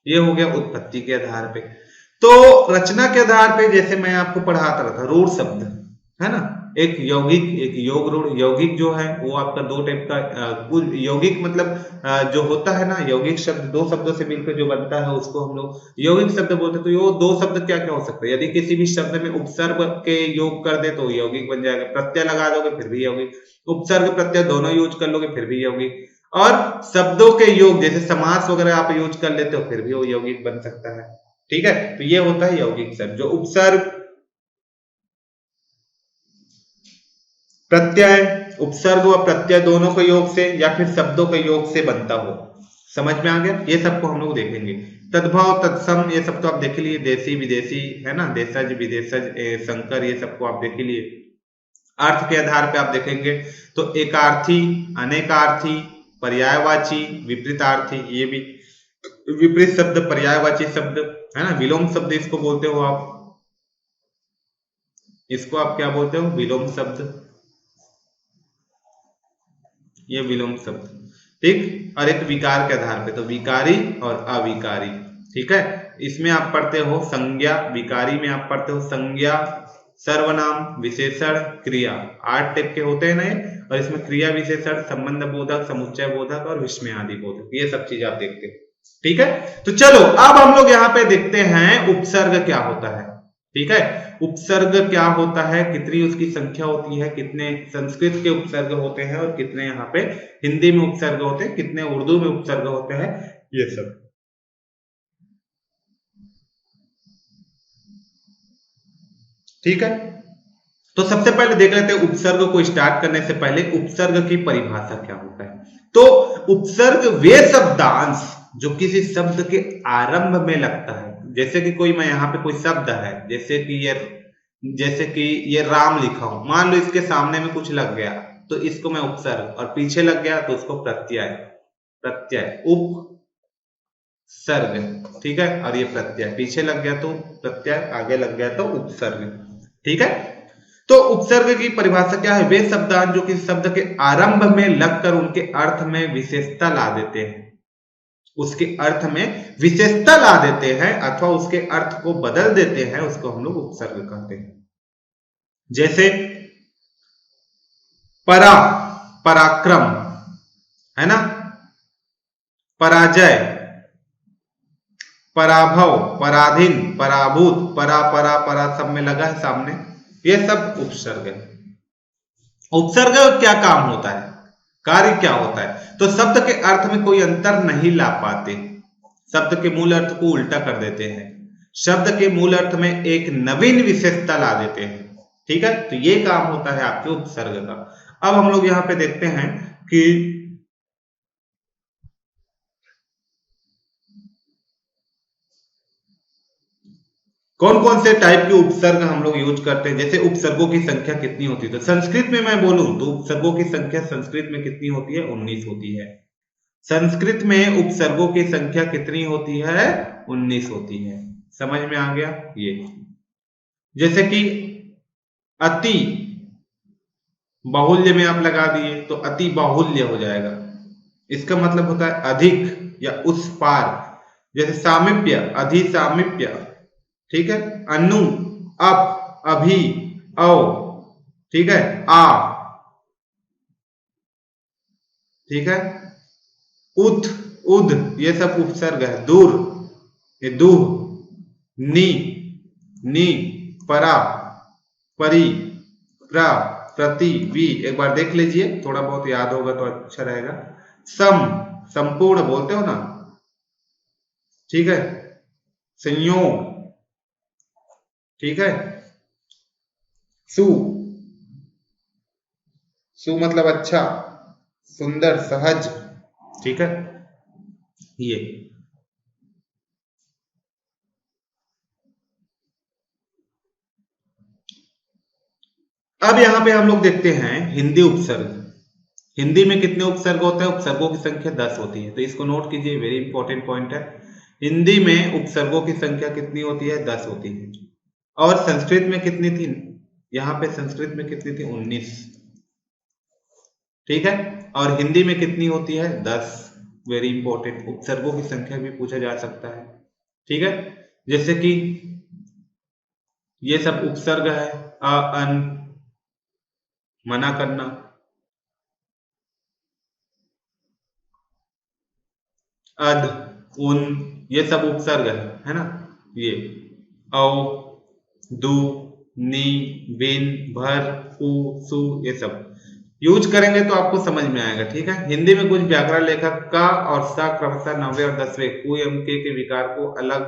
ये हो गया उत्पत्ति के आधार पे। तो रचना के आधार पे जैसे मैं आपको पढ़ाता रहा था, रूढ़ शब्द है ना, एक यौगिक एक योग रूढ़। यौगिक जो है वो आपका दो टाइप का, कुल यौगिक मतलब जो होता है ना, यौगिक शब्द दो शब्दों से मिलकर जो बनता है उसको हम लोग यौगिक शब्द बोलते हैं। तो ये दो शब्द क्या क्या हो सकते हैं? यदि किसी भी शब्द में उपसर्ग के योग कर दे तो यौगिक बन जाएगा, प्रत्यय लगा दोगे फिर भी यौगिक, उपसर्ग प्रत्यय दोनों यूज कर लोगे फिर भी यौगिक, और शब्दों के योग जैसे समास वगैरह आप यूज कर लेते हो फिर भी वो यौगिक बन सकता है, ठीक है। तो ये होता है यौगिक शब्द, जो उपसर्ग प्रत्यय, उपसर्ग व प्रत्यय दोनों के योग से या फिर शब्दों के योग से बनता हो। समझ में आ गया? ये सबको हम लोग देखेंगे। तद्भव तत्सम ये सब तो आप देख लिए, देशी विदेशी है ना, देशज विदेशज संकर, ये सबको आप देख लिए। अर्थ के आधार पे आप देखेंगे तो एकार्थी, अनेकार्थी, पर्यायवाची, विपरीतार्थी, ये भी विपरीत शब्द, पर्यायवाची शब्द है ना, विलोम शब्द इसको बोलते हो आप, इसको आप क्या बोलते हो? विलोम शब्द, ये विलोम शब्द, ठीक। और एक विकार के आधार पे, तो विकारी और अविकारी, ठीक है। इसमें आप पढ़ते हो संज्ञा, विकारी में आप पढ़ते हो संज्ञा, सर्वनाम, विशेषण, क्रिया, 8 टाइप के होते हैं ना ये, और इसमें क्रिया विशेषण, संबंध बोधक, समुच्चय बोधक और विस्मयादि बोधक, ये सब चीज आप देखते हो, ठीक है। तो चलो अब हम लोग यहाँ पे देखते हैं उपसर्ग क्या होता है, ठीक है। उपसर्ग क्या होता है, कितनी उसकी संख्या होती है, कितने संस्कृत के उपसर्ग होते हैं और कितने यहाँ पे हिंदी में उपसर्ग होते हैं, कितने उर्दू में उपसर्ग होते हैं, ये सब, ठीक है। तो सबसे पहले देख लेते हैं उपसर्ग को स्टार्ट करने से पहले उपसर्ग की परिभाषा क्या होता है। तो उपसर्ग वे शब्दांश जो किसी शब्द के आरंभ में लगता है, जैसे कि कोई मैं यहाँ पे कोई शब्द है, जैसे कि ये राम लिखा हूं, मान लो इसके सामने में कुछ लग गया तो इसको मैं उपसर्ग, और पीछे लग गया तो उसको प्रत्यय, उपसर्ग, ठीक है। और ये प्रत्यय पीछे लग गया तो प्रत्यय, आगे लग गया तो उपसर्ग, ठीक है। तो उपसर्ग की परिभाषा क्या है? वे शब्दांश जो किसी शब्द के आरंभ में लगकर उनके अर्थ में विशेषता ला देते हैं, उसके अर्थ में विशेषता ला देते हैं अथवा उसके अर्थ को बदल देते हैं, उसको हम लोग उपसर्ग कहते हैं। जैसे पराक्रम है ना, पराजय, पराभव, पराधीन, पराभूत, परा सब में लगा है सामने, ये सब उपसर्ग है। उपसर्ग का क्या काम होता है, कार्य क्या होता है? तो शब्द के अर्थ में कोई अंतर नहीं ला पाते, शब्द के मूल अर्थ को उल्टा कर देते हैं, शब्द के मूल अर्थ में एक नवीन विशेषता ला देते हैं, ठीक है। तो ये काम होता है आपके उपसर्ग का। अब हम लोग यहां पे देखते हैं कि कौन कौन से टाइप के उपसर्ग हम लोग यूज करते हैं। जैसे उपसर्गों की संख्या कितनी होती है, तो संस्कृत में मैं बोलूं तो उपसर्गों की संख्या संस्कृत में कितनी होती है? 19 होती है। संस्कृत में उपसर्गों की संख्या कितनी होती है? 19 होती है। समझ में आ गया ये? जैसे कि अति बाहुल्य में आप लगा दिए तो अति बाहुल्य हो जाएगा, इसका मतलब होता है अधिक या उस पार। जैसे सामीप्य, अधिसामीप्य, ठीक है। अनु, अप, अभी, औ, ठीक है, आ, ठीक है। उत, उद, ये सब उपसर्ग है। दूर, ये दूह, नी, परा, परी, प्रा, प्रति, वी, एक बार देख लीजिए, थोड़ा बहुत याद होगा तो अच्छा रहेगा। संपूर्ण बोलते हो ना, ठीक है। संयोग, ठीक है। सु मतलब अच्छा, सुंदर, सहज, ठीक है। ये अब यहां पे हम लोग देखते हैं हिंदी उपसर्ग। हिंदी में कितने उपसर्ग होते हैं? उपसर्गों की संख्या 10 होती है, तो इसको नोट कीजिए, वेरी इंपॉर्टेंट पॉइंट है। हिंदी में उपसर्गों की संख्या कितनी होती है? 10 होती है। और संस्कृत में कितनी थी? यहां पे संस्कृत में कितनी थी? 19, ठीक है। और हिंदी में कितनी होती है? 10। वेरी इंपॉर्टेंट, उपसर्गों की संख्या भी पूछा जा सकता है, ठीक है। जैसे कि ये सब उपसर्ग है, अ, अन, मना करना, अध, उन, ये सब उपसर्ग है ना। ये औ, दु, नी, बिन, भर, उ, सु, ये सब यूज करेंगे तो आपको समझ में आएगा, ठीक है। हिंदी में कुछ व्याकरण लेखक का और सा क्रमशः 9वें और 10वें कु एवं के विकार को अलग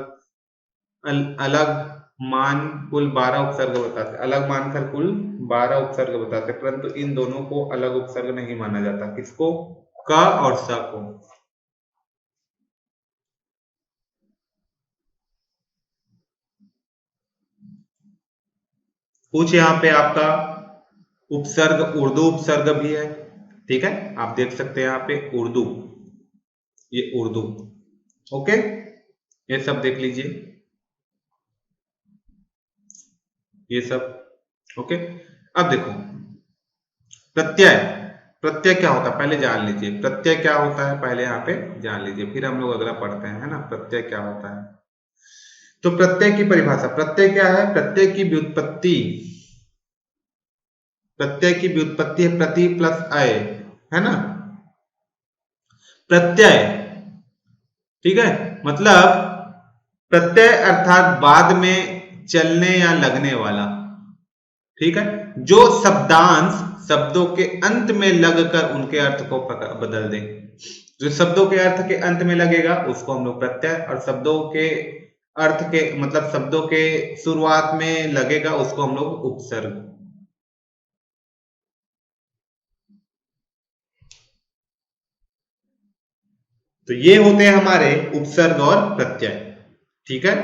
मान कुल 12 उपसर्ग बताते, अलग मानकर कुल 12 उपसर्ग बताते, परंतु इन दोनों को अलग उपसर्ग नहीं माना जाता। किसको? का और सा को। कुछ यहाँ पे आपका उपसर्ग उर्दू उपसर्ग भी है, ठीक है। आप देख सकते हैं यहाँ पे उर्दू, ये उर्दू, ओके, ये सब देख लीजिए, ये सब, ओके। अब देखो प्रत्यय, प्रत्यय क्या होता है पहले जान लीजिए। प्रत्यय क्या होता है पहले यहाँ पे जान लीजिए, फिर हम लोग अगला पढ़ते हैं, है ना। प्रत्यय क्या होता है? तो प्रत्यय की परिभाषा, प्रत्यय क्या है? प्रत्यय की व्युत्पत्ति, प्रत्यय की व्युत्पत्ति है प्रति प्लस अय, है ना। प्रत्यय, ठीक है, मतलब प्रत्यय अर्थात बाद में चलने या लगने वाला, ठीक है, जो शब्दांश शब्दों के अंत में लगकर उनके अर्थ को बदल दे। जो शब्दों के अर्थ के अंत में लगेगा उसको हम लोग प्रत्यय, और शब्दों के अर्थ के मतलब शब्दों के शुरुआत में लगेगा उसको हम लोग उपसर्ग, तो ये होते हैं हमारे उपसर्ग और प्रत्यय। ठीक है,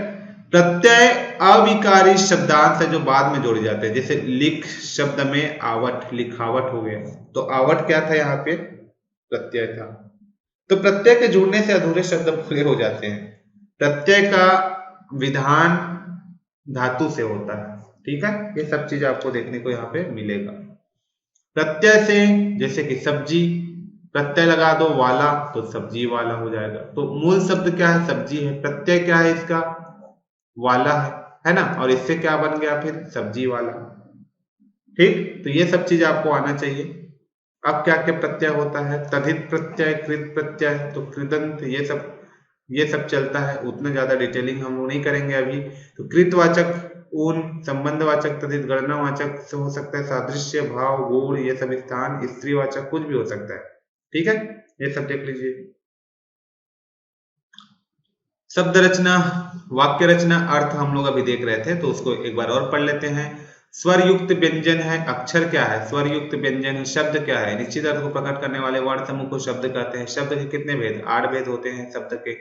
प्रत्यय अविकारी शब्दांश है जो बाद में जोड़े जाते हैं। जैसे लिख शब्द में आवट, लिखावट हो गया, तो आवट क्या था, यहाँ पे प्रत्यय था। तो प्रत्यय के जुड़ने से अधूरे शब्द पूरे हो जाते हैं। प्रत्यय का विधान धातु से होता है। ठीक है, ये सब चीज आपको देखने को यहाँ पे मिलेगा। प्रत्यय से जैसे कि सब्जी, प्रत्यय लगा दो वाला तो सब्जी वाला हो जाएगा। तो मूल शब्द क्या है, सब्जी है, प्रत्यय क्या है इसका, वाला है ना, और इससे क्या बन गया फिर, सब्जी वाला। ठीक, तो ये सब चीज आपको आना चाहिए। अब क्या क्या प्रत्यय होता है, तद्धित प्रत्यय, कृत प्रत्यय, तो कृदंत, ये सब चलता है। उतना ज्यादा डिटेलिंग हम लोग नहीं करेंगे अभी। तो कृतवाचक ऊन, संबंधवाचक तद्धित, गणनावाचक से हो सकता है, सादृश्य, भाव, गुण, ये सब स्थान, स्त्रीवाचक कुछ भी हो सकता है। ठीक है, ये सब देख लीजिए। शब्द रचना, वाक्य रचना, अर्थ हम लोग अभी देख रहे थे, तो उसको एक बार और पढ़ लेते हैं। स्वर युक्त व्यंजन है, अक्षर क्या है, स्वर युक्त व्यंजन है, शब्द क्या है, निश्चित अर्थ को प्रकट करने वाले वर्ण समूह को शब्द कहते हैं। शब्द के कितने भेद, 8 भेद होते हैं शब्द के।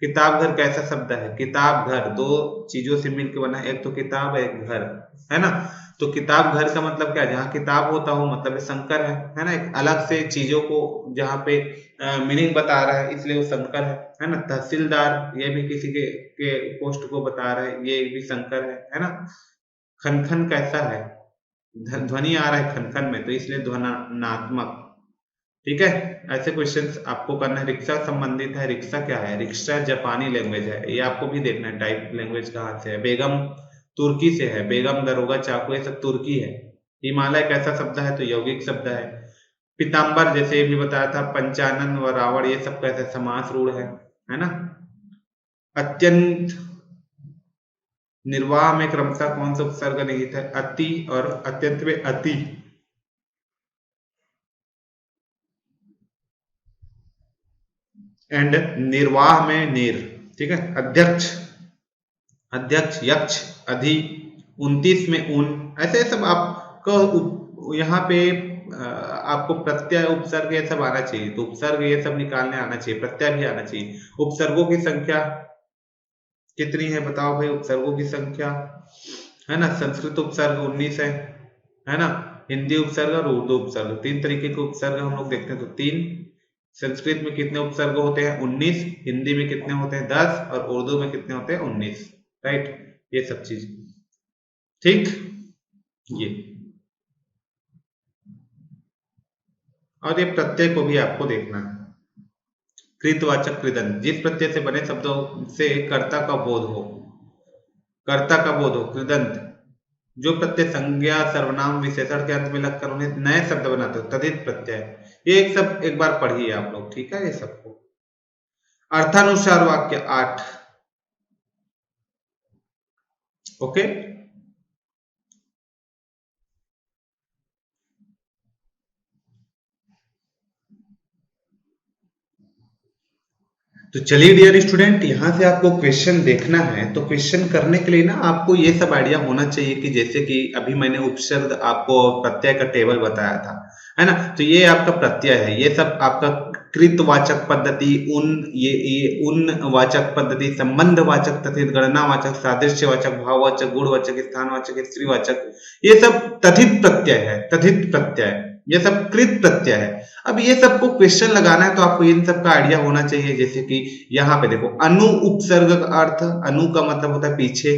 किताब घर कैसा शब्द है, किताब घर दो चीजों से मिलकर बना है, एक तो किताब एक घर, है ना। तो किताब घर का मतलब क्या है, जहाँ किताब होता हो मतलब संकर है ना, एक अलग से चीजों को जहाँ पे मीनिंग बता रहा है, इसलिए वो संकर है ना। तहसीलदार, ये भी किसी के पोस्ट को बता रहा है, ये भी संकर है ना। खनखन कैसा है, ध्वनि आ रहा है खनखन में, तो इसलिए ध्वनात्मक। ठीक है, ऐसे क्वेश्चंस आपको करना है। रिक्शा संबंधित है, रिक्शा क्या है, रिक्शा जापानी लैंग्वेज है, ये आपको भी देखना है टाइप लैंग्वेज कहाँ से है। बेगम तुर्की से है, बेगम, दरोगा, चाकू, ये सब तुर्की है। हिमालय कैसा शब्द है, तो यौगिक शब्द है। पीताम्बर जैसे भी बताया था, पंचानन व रावण, ये सब कैसे समास रूढ़ है ना। अत्यंत, निर्वाह में क्रमशः कौन सा उपसर्ग निहित है, अति, और अत्यंत में अति। एंड निर्वाह में निर। ठीक है, अध्यक्ष, अध्यक्ष, यक्ष, अधि, 29 में उन, ऐसे सब आपको यहाँ पे आपको प्रत्यय, उपसर्ग ये सब आना चाहिए। तो उपसर्ग ये सब निकालने आना चाहिए, प्रत्यय भी आना चाहिए। उपसर्गों की संख्या कितनी है बताओ भाई, उपसर्गों की संख्या, है ना। संस्कृत उपसर्ग 19 है ना। हिंदी उपसर्ग और उर्दू उपसर्ग, 3 तरीके के उपसर्ग हम लोग देखते हैं। तो 3, संस्कृत में कितने उपसर्ग होते हैं, 19, हिंदी में कितने होते हैं, 10, और उर्दू में कितने होते हैं, 19। राइट, ये सब चीज। ठीक, ये और ये प्रत्यय को भी आपको देखना है। कृतवाचक, कृदंत, जिस प्रत्यय से बने शब्दों से कर्ता का बोध हो, कर्ता का बोध हो, कृदंत। जो प्रत्यय संज्ञा, सर्वनाम, विशेषण के अंत में लगकर उन्हें नए शब्द बनाते हो, तद्धित प्रत्यय। ये एक सब एक बार पढ़िए आप लोग, ठीक है, ये सबको। अर्थानुसार वाक्य 8, ओके। तो चलिए डियर स्टूडेंट, यहाँ से आपको क्वेश्चन देखना है। तो क्वेश्चन करने के लिए ना आपको ये सब आइडिया होना चाहिए कि जैसे कि अभी मैंने उपसर्ग आपको प्रत्यय का टेबल बताया था, है ना। तो ये आपका प्रत्यय है, ये सब आपका कृतवाचक पद्धति, उन, ये उन वाचक पद्धति, संबंधवाचक तथित, गणनावाचक, सादृश्यवाचक, भाववाचक, गुणवाचक, स्थानवाचक, स्त्रीवाचक, ये सब तथित प्रत्यय है, तथित प्रत्यय, ये सब कृत प्रत्यय है। अब ये सबको क्वेश्चन लगाना है तो आपको इन सब का आइडिया होना चाहिए। जैसे कि यहाँ पे देखो, अनु उपसर्ग का अर्थ, अनु का मतलब होता है पीछे,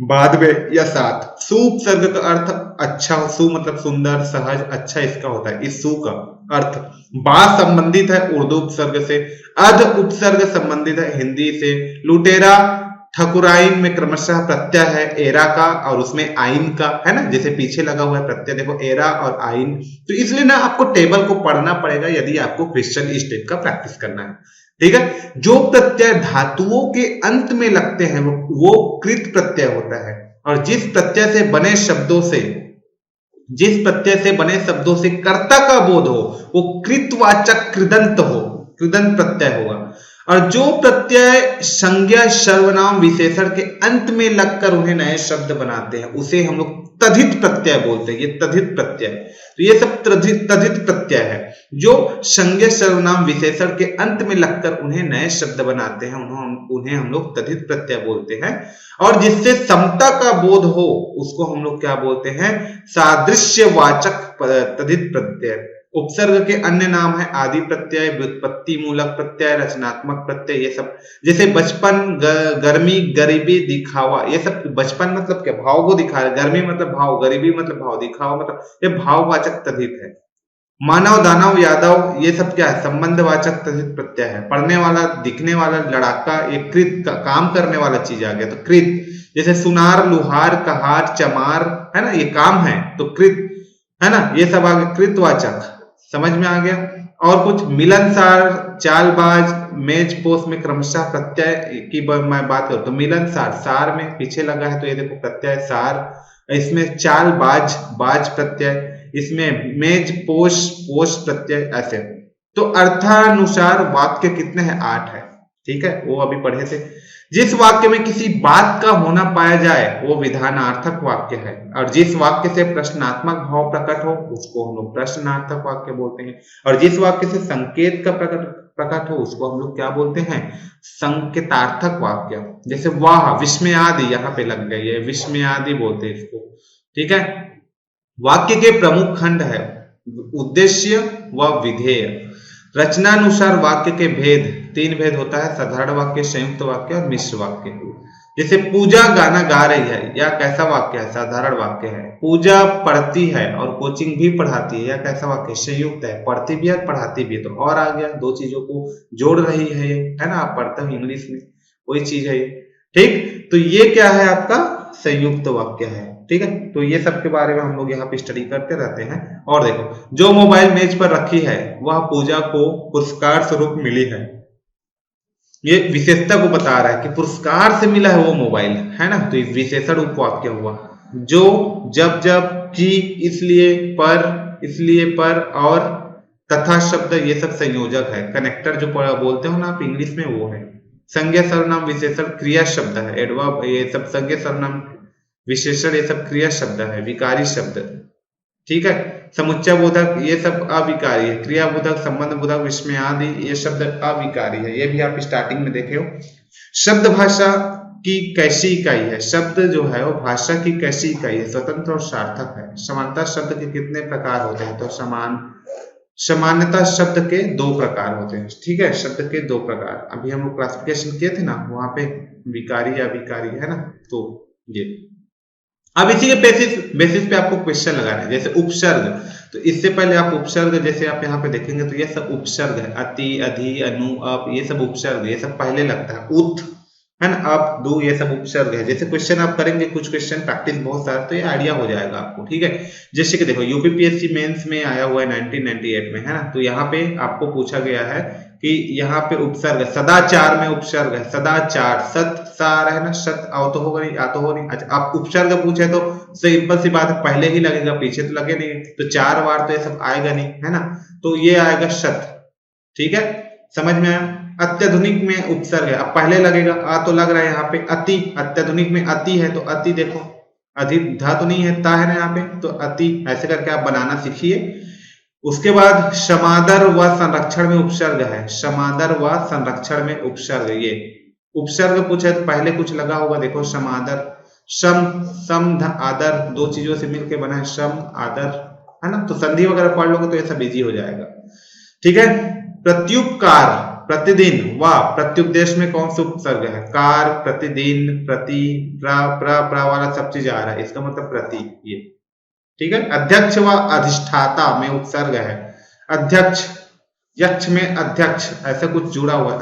बाद में या साथ। सु उपसर्ग का अर्थ अच्छा, सु मतलब सुंदर, सहज, अच्छा इसका होता है, इस सु का अर्थ। बा संबंधित है उर्दू उपसर्ग से, अध उपसर्ग संबंधित है हिंदी से। लुटेरा, ठकुराइन में क्रमशः प्रत्यय है एरा का और उसमें आइन का, है ना, जैसे पीछे लगा हुआ है प्रत्यय देखो, एरा और आइन। तो इसलिए ना आपको टेबल को पढ़ना पड़ेगा यदि आपको क्वेश्चन इस टाइप का प्रैक्टिस करना है। ठीक है, जो प्रत्यय धातुओं के अंत में लगते हैं वो कृत प्रत्यय होता है, और जिस प्रत्यय से बने शब्दों से, जिस प्रत्यय से बने शब्दों से कर्ता का बोध हो वो कृतवाचक कृदंत हो, कृदंत प्रत्यय होगा। और जो प्रत्यय संज्ञा सर्वनाम विशेषण के अंत में लगकर उन्हें नए शब्द बनाते हैं उसे हम लोग तद्धित प्रत्यय बोलते हैं। ये तद्धित प्रत्यय, तो ये सब तद्धित प्रत्यय है जो संज्ञा सर्वनाम विशेषण के अंत में लगकर उन्हें नए शब्द बनाते हैं, उन्हें हम लोग तद्धित प्रत्यय बोलते हैं। और जिससे समता का बोध हो उसको हम लोग क्या बोलते हैं, सादृश्यवाचक तद्धित प्रत्यय। उपसर्ग के अन्य नाम है आदि प्रत्यय, व्युत्पत्ति मूलक प्रत्यय, रचनात्मक प्रत्यय। ये सब जैसे बचपन, गर्मी, गरीबी, दिखावा, ये सब बचपन मतलब क्या, भाव को दिखा रहा है, गर्मी मतलब भाव, गरीबी मतलब भाव, दिखावा मतलब ये भाववाचक तद्धित है। मानव, दानव, यादव, ये सब क्या है, संबंधवाचक तद्धित प्रत्यय है। पढ़ने वाला, दिखने वाला, लड़ाका, ये कृत काम करने वाला चीज आ गया तो कृत। जैसे सुनार, लुहार, कहार, चमार, है ना, ये काम है तो कृत, है ना, ये सब आ गया कृतवाचक। समझ में आ गया। और कुछ मिलनसार, चालबाज, मेज पोस्ट में क्रमशः प्रत्यय की मैं बात करूं तो मिलनसार, सार में पीछे लगा है तो ये देखो प्रत्यय सार। इसमें चालबाज, बाज प्रत्यय, इसमें मेज पोष, पोष प्रत्यय, ऐसे। तो अर्थानुसार वाक्य कितने हैं, 8 है। ठीक है, वो अभी पढ़े थे। जिस वाक्य में किसी बात का होना पाया जाए वो विधानार्थक वाक्य है, और जिस वाक्य से प्रश्नात्मक भाव प्रकट हो उसको हम लोग प्रश्नार्थक वाक्य बोलते हैं, और जिस वाक्य से संकेत का प्रकट हो उसको हम लोग क्या बोलते हैं, संकेतार्थक वाक्य। जैसे वाह, विस्मयादि, यहाँ पे लग गई है, विस्मयादि बोलते हैं इसको। ठीक है। वाक्य के प्रमुख खंड है उद्देश्य व विधेय। रचनानुसार वाक्य के भेद, 3 भेद होता है, साधारण वाक्य, संयुक्त वाक्य और मिश्र वाक्य। जैसे पूजा गाना गा रही है, यह कैसा वाक्य है, साधारण वाक्य है। पूजा पढ़ती है और कोचिंग भी पढ़ाती है, यह कैसा वाक्य, संयुक्त है। पढ़ती भी है पढ़ाती भी, तो और आ गया, 2 चीजों को जोड़ रही है ये, है ना, आप पढ़ते हो इंग्लिश में, वही चीज है ये। ठीक, तो ये क्या है आपका संयुक्त वाक्य है। ठीक है, तो ये सब के बारे में हम लोग यहाँ पे स्टडी करते रहते हैं। और देखो, जो मोबाइल मेज पर रखी है वह पूजा को पुरस्कार स्वरूप मिली है, ये विशेषता को बता रहा है कि पुरस्कार से मिला है वो मोबाइल, है ना, तो विशेषण उपवाक्य हुआ। जो, जब जब, कि, इसलिए पर और तथा शब्द, ये सब संयोजक है। कनेक्टर जो बोलते हो ना आप इंग्लिश में, वो है। संज्ञा सर्वनाम विशेषण क्रिया शब्द है, एडवर्ब, ये सब संज्ञा सर्वनाम विशेषण, ये सब क्रिया शब्द है, विकारी शब्द। ठीक है। समुच्चय बोधक, ये सब अविकारी है। क्रिया बोधक, संबंध बोधक, विस्मयादि, ये शब्द अविकारी है, ये भी आप स्टार्टिंग में देखे हो। शब्द भाषा की कैसी इकाई है, शब्द जो है वो भाषा की कैसी इकाई है, स्वतंत्र और सार्थक है। समानता शब्द के कितने प्रकार होते हैं, तो सामान्यता शब्द के 2 प्रकार होते हैं। ठीक है, शब्द के 2 प्रकार अभी हम लोग क्लासिफिकेशन किए थे ना, वहां पे विकारी या अविकारी, है ना, तो ये। अब इसी के बेसिस पे आपको क्वेश्चन लगाना है। जैसे उपसर्ग, तो इससे पहले आप उपसर्ग, जैसे आप यहाँ पे देखेंगे तो ये सब उपसर्ग है, अति, अधि, अनु, अप, ये सब उपसर्ग, ये सब पहले लगता है। उत, है ना, अप, दु, ये सब उपसर्ग है। जैसे क्वेश्चन आप करेंगे, कुछ क्वेश्चन प्रैक्टिस बहुत सारा, तो ये आइडिया हो जाएगा आपको। ठीक है, जैसे कि देखो यूपीपीएससी मेंस में आया हुआ है 1998 में, है ना, तो यहाँ पे आपको पूछा गया है कि यहाँ पे उपसर्ग है, सदाचार में उपसर्ग है, सदाचार, सत, सार, है ना, सत, आओ तो होगा नहीं, आ तो हो नहीं। अच्छा, आप उपसर्ग पूछे तो सिंपल सी बात है, पहले ही लगेगा, पीछे तो लगे नहीं, तो 4 बार तो ये सब आएगा नहीं, है ना, तो ये आएगा सत। ठीक है, समझ में आया। अत्याधुनिक में उपसर्ग है, अब पहले लगेगा, आ तो लग रहा है यहाँ पे, अति, अत्याधुनिक में अति है तो अति, देखो अधि, धा तो नहीं है, ता है ना यहाँ पे, तो अति, ऐसे करके आप बनाना सीखिए। उसके बाद समादर व संरक्षण में उपसर्ग है, समादर व संरक्षण में उपसर्ग, ये उपसर्ग पूछे तो पहले कुछ लगा होगा, देखो समादर, सम, आदर, 2 चीजों से मिलकर बना है सम, आदर, है ना, तो संधि वगैरह पढ़ लोगे तो ये सब इजी हो जाएगा। ठीक है। प्रत्युपकार, प्रतिदिन, व प्रत्युपदेश में कौन सा उपसर्ग है, कार, प्रतिदिन, प्रति, प्र वाला सब चीज आ रहा है, इसका मतलब प्रति, ये। ठीक है। अध्यक्ष व अधिष्ठाता में उपसर्ग है, अध्यक्ष, यक्ष में अध्यक्ष, ऐसा कुछ जुड़ा हुआ है,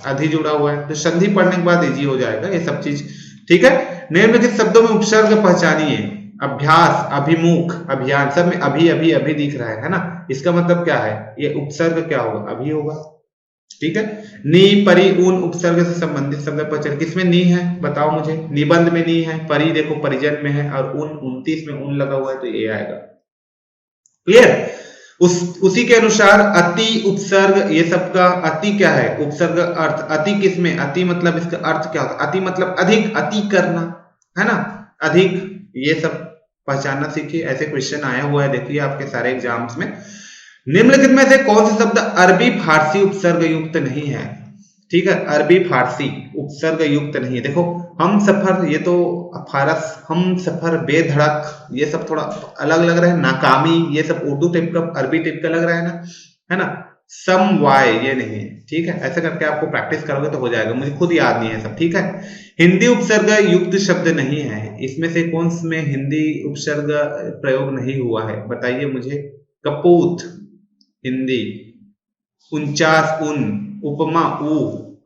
अधि जुड़ा हुआ है, तो संधि पढ़ने के बाद इजी हो जाएगा ये सब चीज। ठीक है। निम्नलिखित शब्दों में उपसर्ग पहचानिए, अभ्यास, अभिमुख, अभियान, सब में अभी दिख रहा है ना, इसका मतलब क्या है, ये उपसर्ग क्या होगा, अभी होगा। ठीक है। नी, परी, उन उपसर्ग से संबंधित शब्द पहचान, किसमें नी है बताओ मुझे, निबंध में नी है, परी देखो परिजन में है, और उन 29 में उन लगा हुआ है, तो ये आएगा। क्लियर। उसी के अनुसार अति, उपसर्ग, ये सब का अति क्या है, उपसर्ग अर्थ। अति किसमें, अति मतलब इसका अर्थ क्या होता है, अति मतलब अधिक, अति करना, है ना, अधिक, ये सब पहचानना सीखिए। ऐसे क्वेश्चन आया हुआ है, देखिए आपके सारे एग्जाम्स में। निम्नलिखित में से कौन सा शब्द अरबी फारसी उपसर्ग युक्त नहीं है? ठीक है, अरबी फारसी उपसर्ग युक्त नहीं है। देखो हम सफर, ये तो फारस, हम सफर, बेधड़क, ये सब थोड़ा अलग लग रहा है। नाकामी, ये सब उर्दू टाइप का, अरबी टाइप का लग रहा है ना। समवाय ये नहीं है। ठीक है, ऐसे करके आपको प्रैक्टिस करोगे तो हो जाएगा, मुझे खुद याद नहीं है सब। ठीक है, हिंदी उपसर्ग युक्त शब्द नहीं है। इसमें से कौन में हिंदी उपसर्ग प्रयोग नहीं हुआ है, बताइए मुझे। कपूत हिंदी, 49 उन, उपमा ऊ,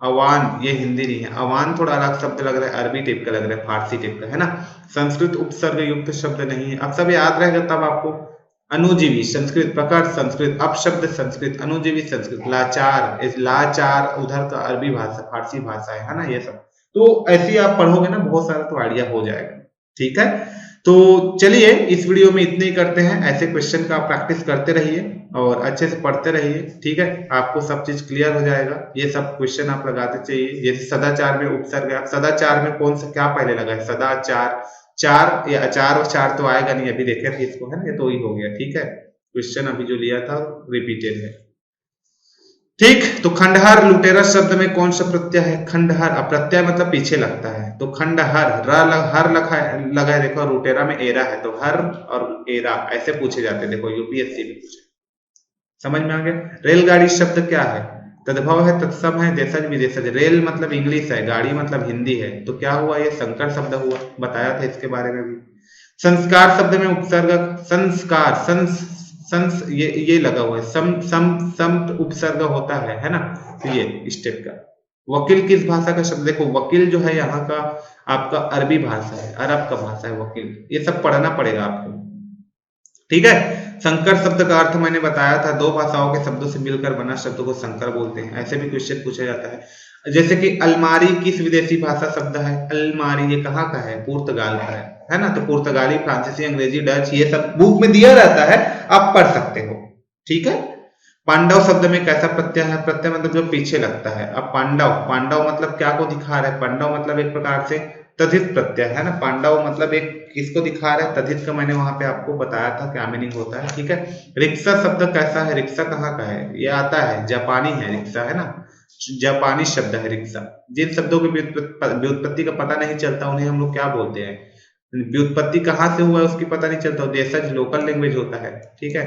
अवान ये हिंदी नहीं है। अवान थोड़ा अलग शब्द लग रहा है, अरबी टाइप का लग रहा है, फारसी टाइप का, है ना। संस्कृत उपसर्ग युक्त शब्द नहीं है। अब सब याद रहेगा तब आपको। अनुजीवी संस्कृत, प्रकट संस्कृत, अपशब्द संस्कृत, अनुजीवी संस्कृत, लाचार, लाचार उधर का अरबी भाषा, फारसी भाषा है ना, ये सब। तो ऐसे आप पढ़ोगे ना बहुत सारा, तो आइडिया हो जाएगा। ठीक है, तो चलिए इस वीडियो में इतने ही करते हैं। ऐसे क्वेश्चन का प्रैक्टिस करते रहिए और अच्छे से पढ़ते रहिए। ठीक है, आपको सब चीज क्लियर हो जाएगा। ये सब क्वेश्चन आप लगाते चाहिए। जैसे सदाचार में उपसर्ग है, सदाचार में कौन सा क्या पहले लगा है, सदाचार, चार या अचार और चार तो आएगा नहीं, अभी देखे थे इसको, है ना, ये तो ही हो गया। ठीक है, क्वेश्चन अभी जो लिया था रिपीटेड है। ठीक, तो खंडहर, लुटेरा शब्द में कौन सा प्रत्यय है, खंडहर। प्रत्यय मतलब पीछे लगता है, तो खंडहर, हर लगा है। देखो लुटेरा में एरा है, तो हर और एरा ऐसे पूछे जाते हैं। देखो यूपीएससी में पूछे, समझ में आ गया। रेलगाड़ी शब्द क्या है, तद्भव है, तत्सम है, देशज विदेशज। रेल मतलब इंग्लिश है, गाड़ी मतलब हिंदी है, तो क्या हुआ, ये संकर शब्द हुआ, बताया था इसके बारे में भी। संस्कार शब्द में उपसर्ग, संस्कार, संस ये लगा हुआ है, सम उपसर्ग होता है ना, तो ये स्टेप का। वकील किस भाषा का शब्द, देखो वकील जो है यहाँ का आपका अरबी भाषा है, अरब का भाषा है वकील, ये सब पढ़ना पड़ेगा आपको। ठीक है, संकर शब्द का अर्थ मैंने बताया था, दो भाषाओं के शब्दों से मिलकर बना शब्द को संकर बोलते हैं। ऐसे भी क्वेश्चन पूछा जाता है। जैसे कि अलमारी किस विदेशी भाषा शब्द है, अलमारी ये कहाँ का है, पुर्तगाल का है ना। तो पुर्तगाली, फ्रांसीसी, अंग्रेजी, डच ये सब बुक में दिया रहता है, आप पढ़ सकते हो। ठीक है, पांडव शब्द में कैसा प्रत्यय है, प्रत्यय मतलब जो पीछे लगता है। अब पांडव मतलब क्या को दिखा रहा है, पांडव मतलब एक प्रकार से तद्धित प्रत्यय है ना। पांडव मतलब एक किसको दिखा रहा है, तद्धित का मैंने वहां पे आपको बताया था क्या मीनिंग होता है। ठीक है, रिक्शा शब्द कैसा है, रिक्शा कहाँ का है, ये आता है जापानी है, रिक्शा है ना, जापानी शब्द है रिक्शा। जिन शब्दों की व्युत्पत्ति का पता नहीं चलता उन्हें हम लोग क्या बोलते हैं, व्युत्पत्ति कहाँ से हुआ है उसकी पता नहीं चलता, देशज लोकल लैंग्वेज होता है। ठीक है,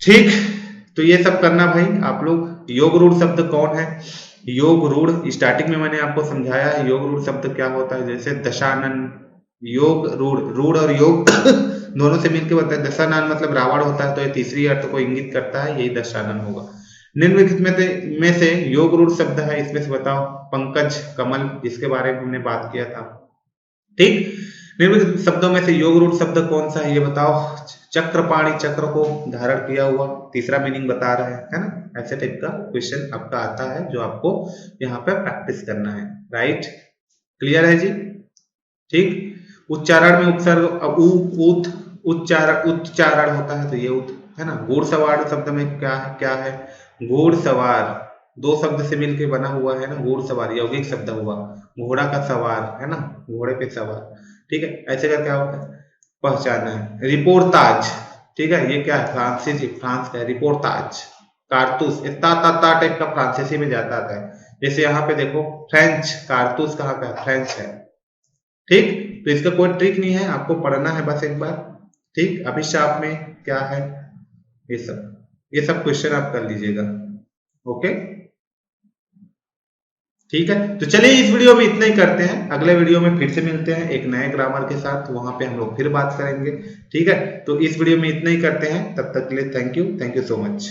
ठीक, तो ये सब करना भाई आप लोग। योग रूढ़ शब्द कौन है, योग रूढ़ स्टार्टिंग में मैंने आपको समझाया है योग रूढ़ शब्द क्या होता है। जैसे दशानन, योग रूढ़, रूढ़ और योग दोनों से मिलकर बनता है। दशानन मतलब रावण होता है, तो ये तीसरी अर्थ को इंगित करता है, यही दशानन होगा। निम्नलिखित में से योग रूढ़ शब्द है, इसमें से बताओ। पंकज, कमल, जिसके बारे में हमने बात किया था। ठीक, निम्नलिखित शब्दों में से योग रूढ़ शब्द कौन सा है, ये बताओ। चक्रपाणी, चक्र को धारण किया हुआ, तीसरा मीनिंग बता रहा है ना। ऐसे टाइप का क्वेश्चन आपका आता है जो आपको यहाँ पे प्रैक्टिस करना है। राइट, क्लियर है जी। ठीक, उच्चारण में उपसर्ग उच्चारण होता है, तो ये है ना। घुड़सवार शब्द में क्या है, घुड़सवार दो शब्द से मिलकर बना हुआ है ना, घुड़सवार यौगिक शब्द हुआ, घोड़ा का सवार है ना, घोड़े पे सवार। ठीक है, ऐसे का क्या होता है, पहचाना है। रिपोर्टाज, ठीक है, ये क्या है, फ्रांसीसी, फ्रांस का है रिपोर्टाज। कारतूस, ता टाइप का फ्रांसीसी में जाता है। जैसे यहाँ पे देखो फ्रेंच, कारतूस कहाँ का, फ्रेंच है। ठीक, तो इसका कोई ट्रिक नहीं है, आपको पढ़ना है बस एक बार। ठीक, अभिशाप में क्या है, ये सब क्वेश्चन आप कर लीजिएगा। ओके, ठीक है, तो चलिए इस वीडियो में इतना ही करते हैं। अगले वीडियो में फिर से मिलते हैं एक नए ग्रामर के साथ, वहां पे हम लोग फिर बात करेंगे। ठीक है, तो इस वीडियो में इतना ही करते हैं, तब तक के लिए थैंक यू सो मच।